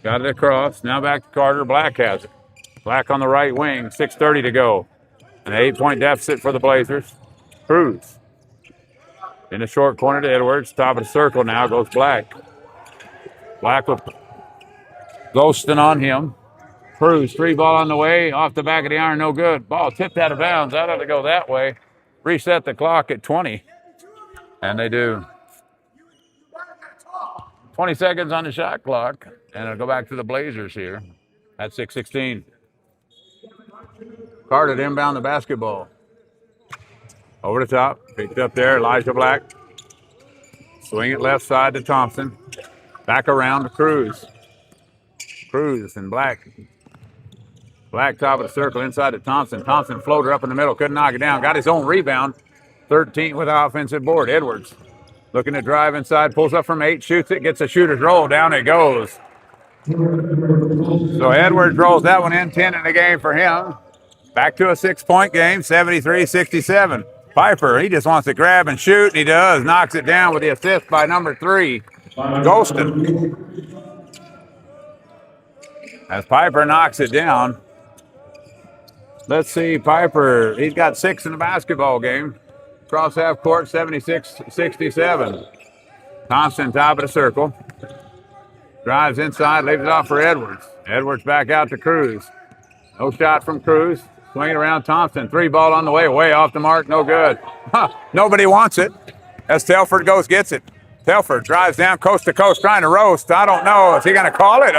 Speaker 1: Got it across. Now back to Carter. Black has it. Black on the right wing. 6:30 to go. An 8-point deficit for the Blazers. Cruz. In the short corner to Edwards. Top of the circle now goes Black. Black with Golston on him. Cruz, 3-ball on the way. Off the back of the iron, no good. Ball tipped out of bounds. That ought to go that way. Reset the clock at 20. And they do. 20 seconds on the shot clock. And it'll go back to the Blazers here at 6:16. Carter to inbound the basketball. Over the top. Picked up there. Elijah Black. Swing it left side to Thompson. Back around to Cruz. Cruz and Black. Black top of the circle inside to Thompson. Thompson floater up in the middle. Couldn't knock it down. Got his own rebound. 13 with the offensive board. Edwards looking to drive inside. Pulls up from 8. Shoots it. Gets a shooter's roll. Down it goes. So Edwards rolls that one in. 10 in the game for him. Back to a 6-point game. 73-67. Piper, he just wants to grab and shoot. He does. Knocks it down with the assist by number 3. Golston. As Piper knocks it down. Let's see, Piper, he's got 6 in the basketball game. Cross half court, 76-67. Thompson, top of the circle. Drives inside, leaves it off for Edwards. Edwards back out to Cruz. No shot from Cruz. Swing it around Thompson. 3-ball on the way, way off the mark, no good. Nobody wants it. As Telford gets it. Telford drives down coast to coast trying to roast. I don't know. Is he going to call it?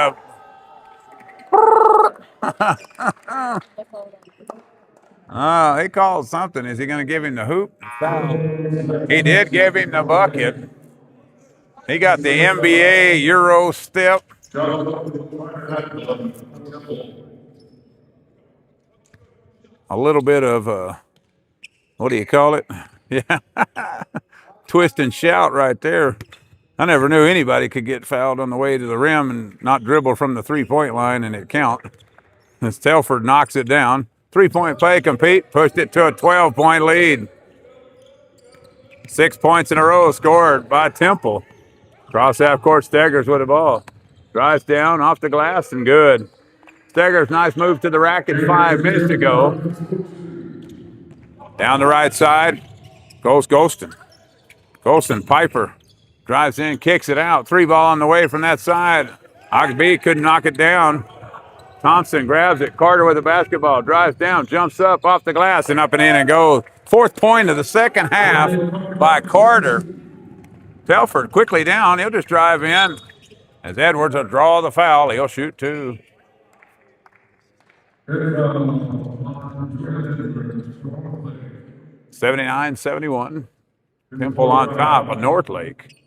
Speaker 1: He called something. Is he going to give him the hoop? He did give him the bucket. He got the NBA Euro step. A little bit of, what do you call it? Yeah. Twist and shout right there. I never knew anybody could get fouled on the way to the rim and not dribble from the 3-point line and it count. As Telford knocks it down. 3-point play, compete, pushed it to a 12-point lead. 6 points in a row scored by Temple. Cross half court, Steggers with the ball. Drives down off the glass and good. Steggers, nice move to the racket 5 minutes to go. Down the right side goes Golston. Golston, Piper drives in, kicks it out. 3 ball on the way from that side. Oxby couldn't knock it down. Thompson grabs it. Carter with the basketball, drives down, jumps up off the glass and up and in and goes. 4th point of the second half by Carter. Telford quickly down. He'll just drive in as Edwards will draw the foul. He'll shoot 2. 79-71. Temple on top of Northlake.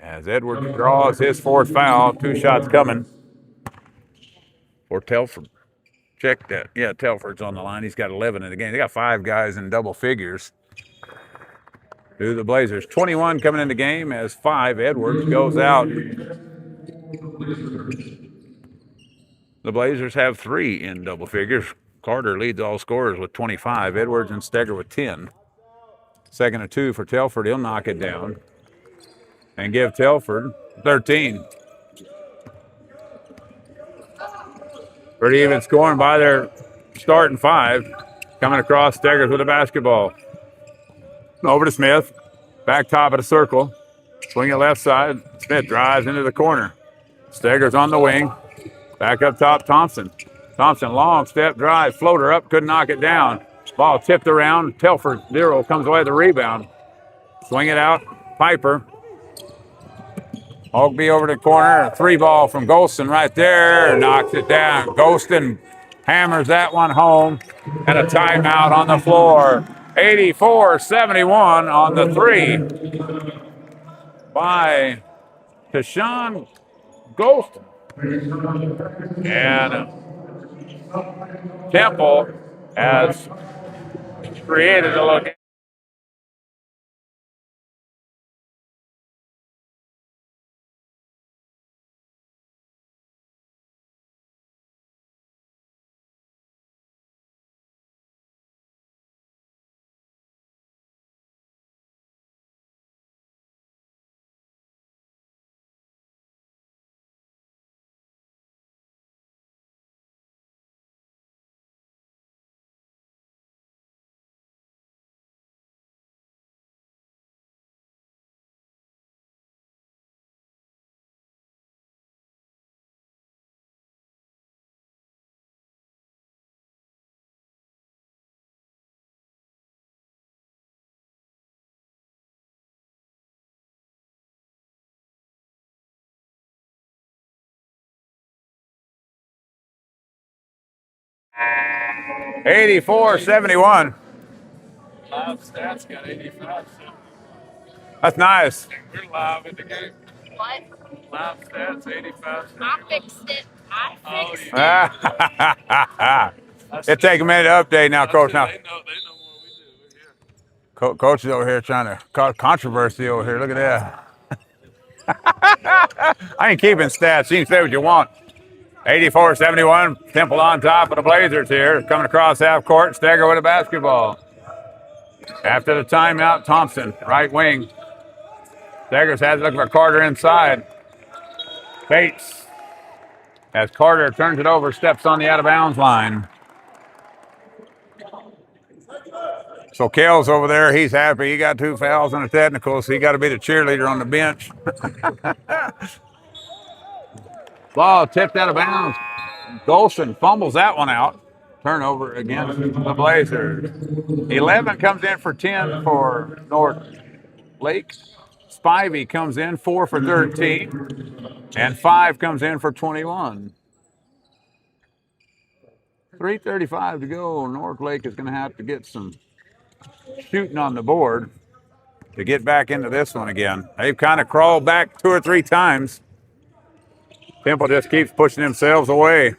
Speaker 1: As Edwards draws his 4th foul, 2 shots coming for Telford. Check that. Yeah, Telford's on the line. He's got 11 in the game. They got 5 guys in double figures. To the Blazers. 21 coming in the game as 5. Edwards goes out. The Blazers have 3 in double figures. Carter leads all scorers with 25. Edwards and Stegger with 10. 2nd and 2 for Telford. He'll knock it down and give Telford 13. Pretty even scoring by their starting 5. Coming across, Steggers with the basketball. Over to Smith. Back top of the circle. Swing it left side. Smith drives into the corner. Steggers on the wing. Back up top, Thompson. Thompson, long step drive, floater up, couldn't knock it down. Ball tipped around. Telford, 0 comes away with the rebound. Swing it out, Piper. Ogbee over the corner. 3 ball from Golston right there. Knocks it down. Golston hammers that one home. And a timeout on the floor. 84-71 on the 3 by Tashawn Golston. And Temple has created a look. $84-71.
Speaker 2: Live stats got 85.
Speaker 1: That's nice.
Speaker 2: We're live in the game.
Speaker 4: What?
Speaker 2: Live stats 85.
Speaker 4: I fixed it. I fixed it.
Speaker 1: It take a minute to update now, Coach. Now,
Speaker 2: They know what we do. We're here.
Speaker 1: Coach is over here trying to cause controversy over here. Look at that. I ain't keeping stats. You can say what you want. 84-71. Temple on top of the Blazers here. Coming across half court. Stegger with a basketball. After the timeout, Thompson, right wing. Steggers has it looking for Carter inside. Bates, as Carter turns it over, steps on the out-of-bounds line. So Kel's over there. He's happy. He got 2 fouls on the technical, so he got to be the cheerleader on the bench. Ball tipped out of bounds. Golston fumbles that one out. Turnover against the Blazers. 11 comes in for 10 for North Lake. Spivey comes in 4 for 13. And 5 comes in for 21. 3:35 to go. North Lake is going to have to get some shooting on the board to get back into this one again. They've kind of crawled back 2 or 3 times. Temple just keeps pushing themselves away.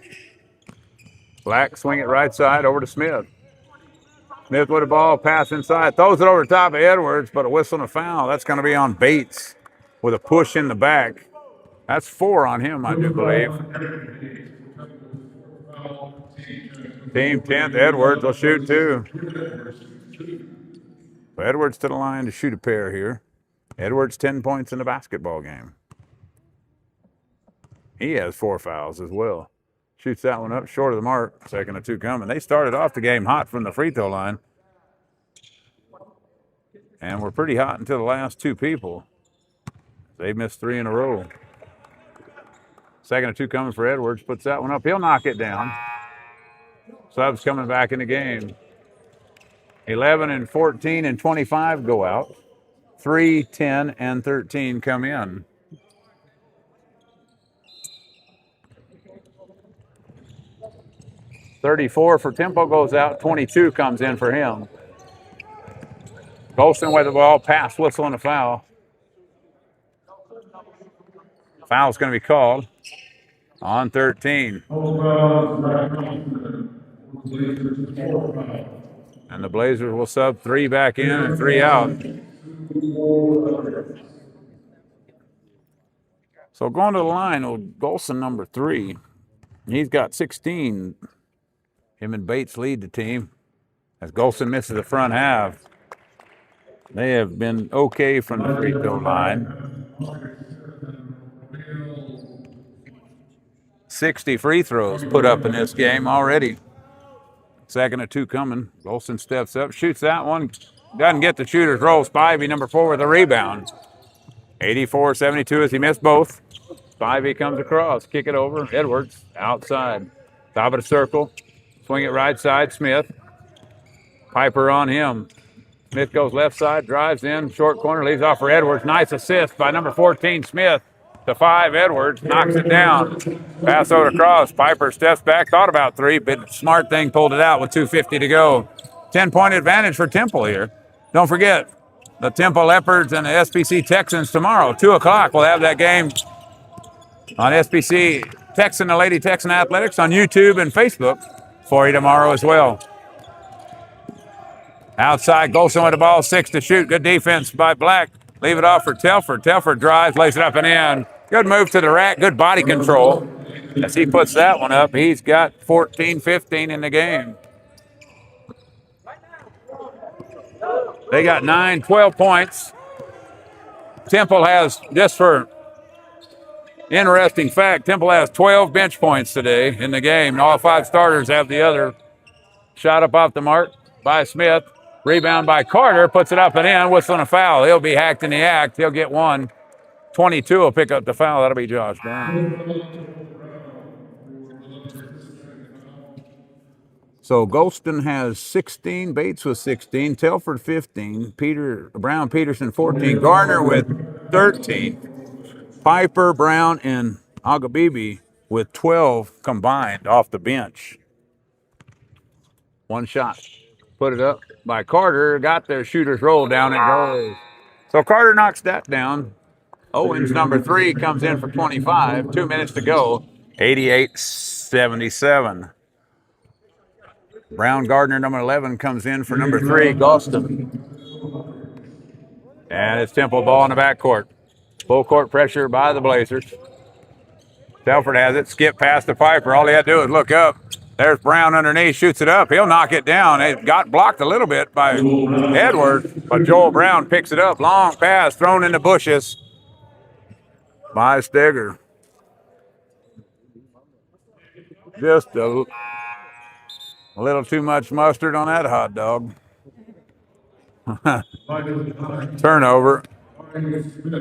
Speaker 1: Black swing it right side over to Smith. Smith with the ball, pass inside, throws it over the top of Edwards, but a whistle and a foul. That's going to be on Bates with a push in the back. That's 4 on him, I do believe. Team 10th, Edwards will shoot 2. So Edwards to the line to shoot a pair here. Edwards 10 points in the basketball game. He has 4 fouls as well. Shoots that one up short of the mark. Second of two coming. They started off the game hot from the free throw line. And we're pretty hot until the last two people. They missed three in a row. Second of two coming for Edwards. Puts that one up. He'll knock it down. Subs coming back in the game. 11 and 14 and 25 go out. 3, 10, and 13 come in. $34 for Temple goes out. 22 comes in for him. Golston with the ball. Pass, whistle, and a foul. Foul's going to be called on 13. And the Blazers will sub 3 back in and 3 out. So going to the line, Golston number 3. He's got 16. Him and Bates lead the team as Golston misses the front half. They have been okay from the free throw line. 60 free throws put up in this game already. Second of two coming. Golston steps up, shoots that one. Doesn't get the shooter's roll. Spivey, number 4, with a rebound. 84-72 as he missed both. Spivey comes across. Kick it over. Edwards outside. Top of the circle. Swing it right side. Smith. Piper on him. Smith goes left side. Drives in. Short corner. Leaves off for Edwards. Nice assist by number 14, Smith. To 5, Edwards. Knocks it down. Pass over across. Piper steps back. Thought about 3, but smart thing, pulled it out with 2:50 to go. 10-point advantage for Temple here. Don't forget, the Temple Leopards and the SPC Texans tomorrow, 2 o'clock. We'll have that game on SPC Texan and Lady Texan Athletics on YouTube and Facebook for you tomorrow as well. Outside, Golston with the ball, 6 to shoot. Good defense by Black. Leave it off for Telford. Telford drives, lays it up and in. Good move to the rack, good body control. As he puts that one up, he's got 14-15 in the game. They got 12 points. Temple has, just for interesting fact, Temple has 12 bench points today in the game. All 5 starters have the other. Shot up off the mark by Smith. Rebound by Carter, puts it up and in, whistling a foul. He'll be hacked in the act. He'll get one. 22 will pick up the foul. That'll be Josh Brown. So Golston has 16, Bates with 16, Telford 15, Brown Peterson 14, Garner with 13, Piper, Brown, and Agabibi with 12 combined off the bench. One shot. Put it up by Carter. Got their shooter's roll down and goes. So Carter knocks that down. Owens, number 3, comes in for 25. 2 minutes to go. 88-77. Brown Gardner, number 11, comes in for number 3, Golston. And it's Temple ball in the backcourt. Full court pressure by the Blazers. Telford has it. Skip past the Piper. All he had to do is look up. There's Brown underneath. Shoots it up. He'll knock it down. It got blocked a little bit by Edwards, but Joel Brown picks it up. Long pass thrown in the bushes by Steger. Just a little too much mustard on that hot dog. Turnover.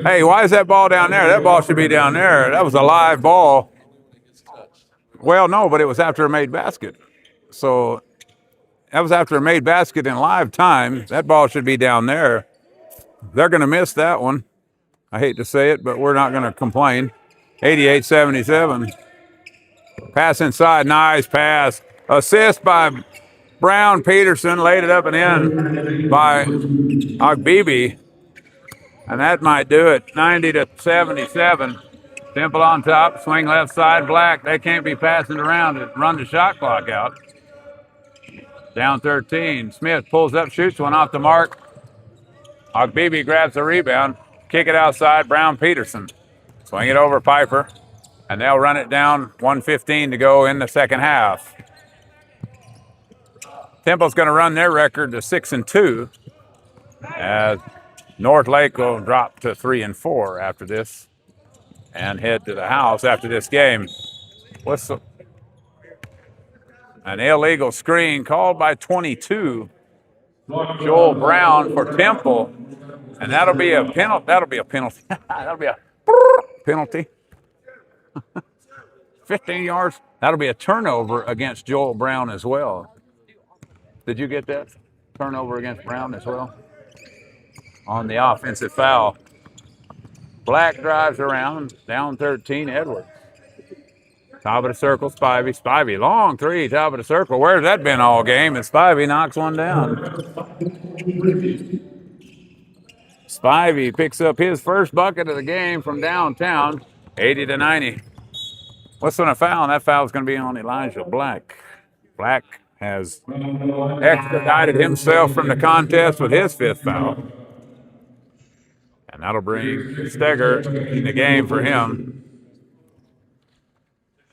Speaker 1: Hey, why is that ball down there? That ball should be down there. That was a live ball. Well, no, but it was after a made basket. So that was after a made basket in live time. That ball should be down there. They're going to miss that one. I hate to say it, but we're not going to complain. 88-77. Pass inside. Nice pass. Assist by Brown Peterson. Laid it up and in by Agbibi. And that might do it. 90-77. Temple on top. Swing left side. Black. They can't be passing around to run the shot clock out. Down 13. Smith pulls up, shoots one off the mark. Agbibi grabs the rebound. Kick it outside. Brown Peterson. Swing it over Piper. And they'll run it down. 1:15 to go in the second half. Temple's going to run their record to 6-2. As North Lake will drop to 3-4 after this and head to the house after this game. An illegal screen called by 22, Joel Brown for Temple. And that'll be a penalty. That'll be a penalty. That'll be a penalty. 15 yards. That'll be a turnover against Joel Brown as well. Did you get that? Turnover against Brown as well? On the offensive foul. Black drives around, down 13, Edwards. Top of the circle, Spivey. Spivey, long three, top of the circle. Where's that been all game? And Spivey knocks one down. Spivey picks up his first bucket of the game from downtown, 80-90. What's on a foul? That foul is going to be on Elijah Black. Black has expedited himself from the contest with his fifth foul. And that'll bring Steger in the game for him.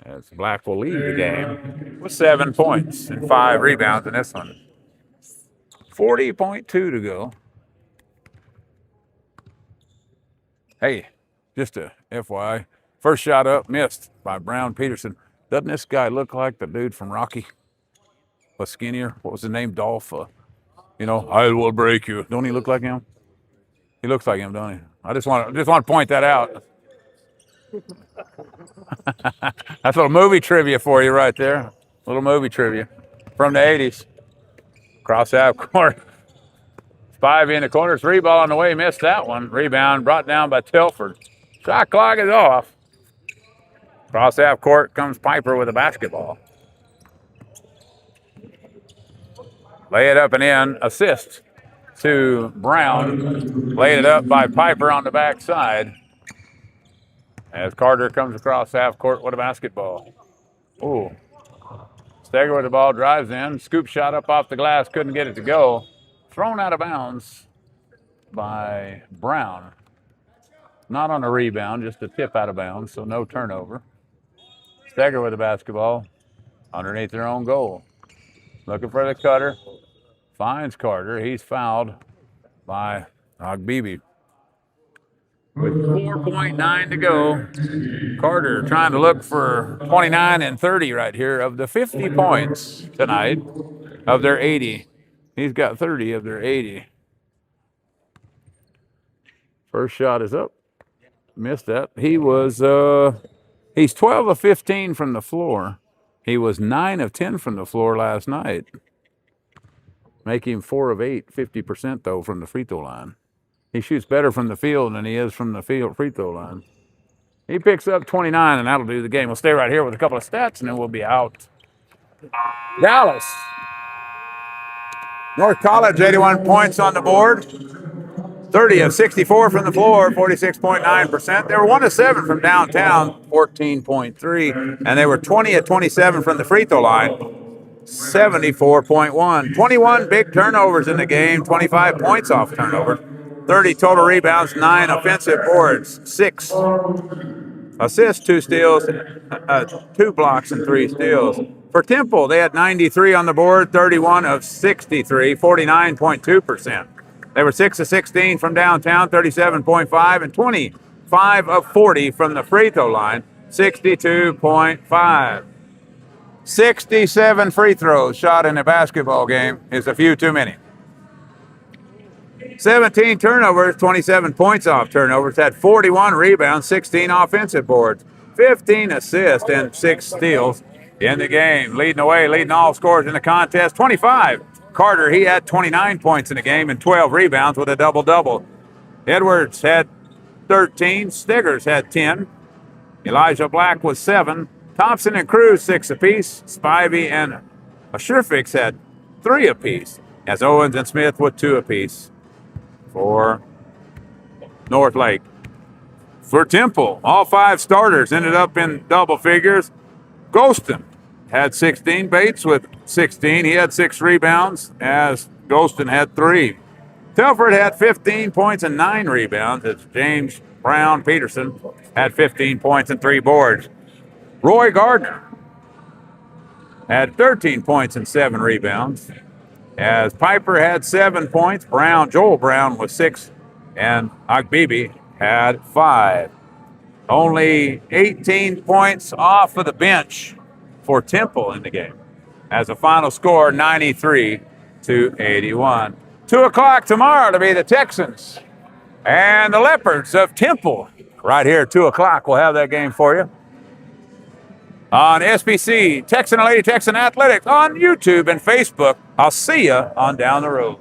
Speaker 1: As Black will lead the game with 7 points and 5 rebounds in this one. 40.2 to go. Hey, just a FYI. First shot up, missed by Brown Peterson. Doesn't this guy look like the dude from Rocky? A skinnier, what was his name? Dolph. I will break you. Don't he look like him? He looks like him, don't he? I just want to point that out. That's a little movie trivia for you right there. A little movie trivia from the 80s. Cross half court. Spivey in the corner. 3 ball on the way. Missed that one. Rebound brought down by Telford. Shot clock is off. Cross half court comes Piper with a basketball. Lay it up and in. Assist to Brown. Laid it up by Piper on the backside. As Carter comes across half court with a basketball. Ooh. Steger with the ball, drives in. Scoop shot up off the glass, couldn't get it to go. Thrown out of bounds by Brown. Not on a rebound, just a tip out of bounds, so no turnover. Steger with the basketball underneath their own goal. Looking for the cutter. Finds Carter. He's fouled by Agbibi. With 4.9 to go, Carter trying to look for 29 and 30 right here of the 50 points tonight of their 80. He's got 30 of their 80. First shot is up. Missed that. He's 12 of 15 from the floor. He was 9 of 10 from the floor last night. Making him 4 of 8, 50% though from the free throw line. He shoots better from the field than he is from the free throw line. He picks up 29, and that'll do the game. We'll stay right here with a couple of stats, and then we'll be out. Dallas. North College, 81 points on the board. 30 of 64 from the floor, 46.9%. They were 1 of 7 from downtown, 14.3. And they were 20 of 27 from the free throw line, 74.1. 21 big turnovers in the game, 25 points off turnovers. 30 total rebounds, 9 offensive boards, 6 assists, 2 steals, 2 blocks, and 3 steals. For Temple, they had 93 on the board, 31 of 63, 49.2%. They were 6 of 16 from downtown, 37.5, and 25 of 40 from the free throw line, 62.5. 67 free throws shot in a basketball game is a few too many. 17 turnovers, 27 points off turnovers, had 41 rebounds, 16 offensive boards, 15 assists, and 6 steals in the game. Leading the way, leading all scorers in the contest, 25. Carter, he had 29 points in the game and 12 rebounds with a double-double. Edwards had 13. Stiggers had 10. Elijah Black was 7. Thompson and Cruz 6 apiece. Spivey and Sherfix had 3 apiece, as Owens and Smith with 2 apiece. For North Lake. For Temple, all 5 starters ended up in double figures. Golston had 16. Bates with 16. He had 6 rebounds, as Golston had 3. Telford had 15 points and 9 rebounds, as James Brown Peterson had 15 points and 3 boards. Roy Gardner had 13 points and 7 rebounds, as Piper had 7 points. Joel Brown was 6, and Agbibi had 5. Only 18 points off of the bench for Temple in the game. as a final score 93-81. 2 o'clock tomorrow to be the Texans and the Leopards of Temple. Right here at 2 o'clock, we'll have that game for you on SBC, Texan and Lady Texan Athletics, on YouTube and Facebook. I'll see you on Down the Road.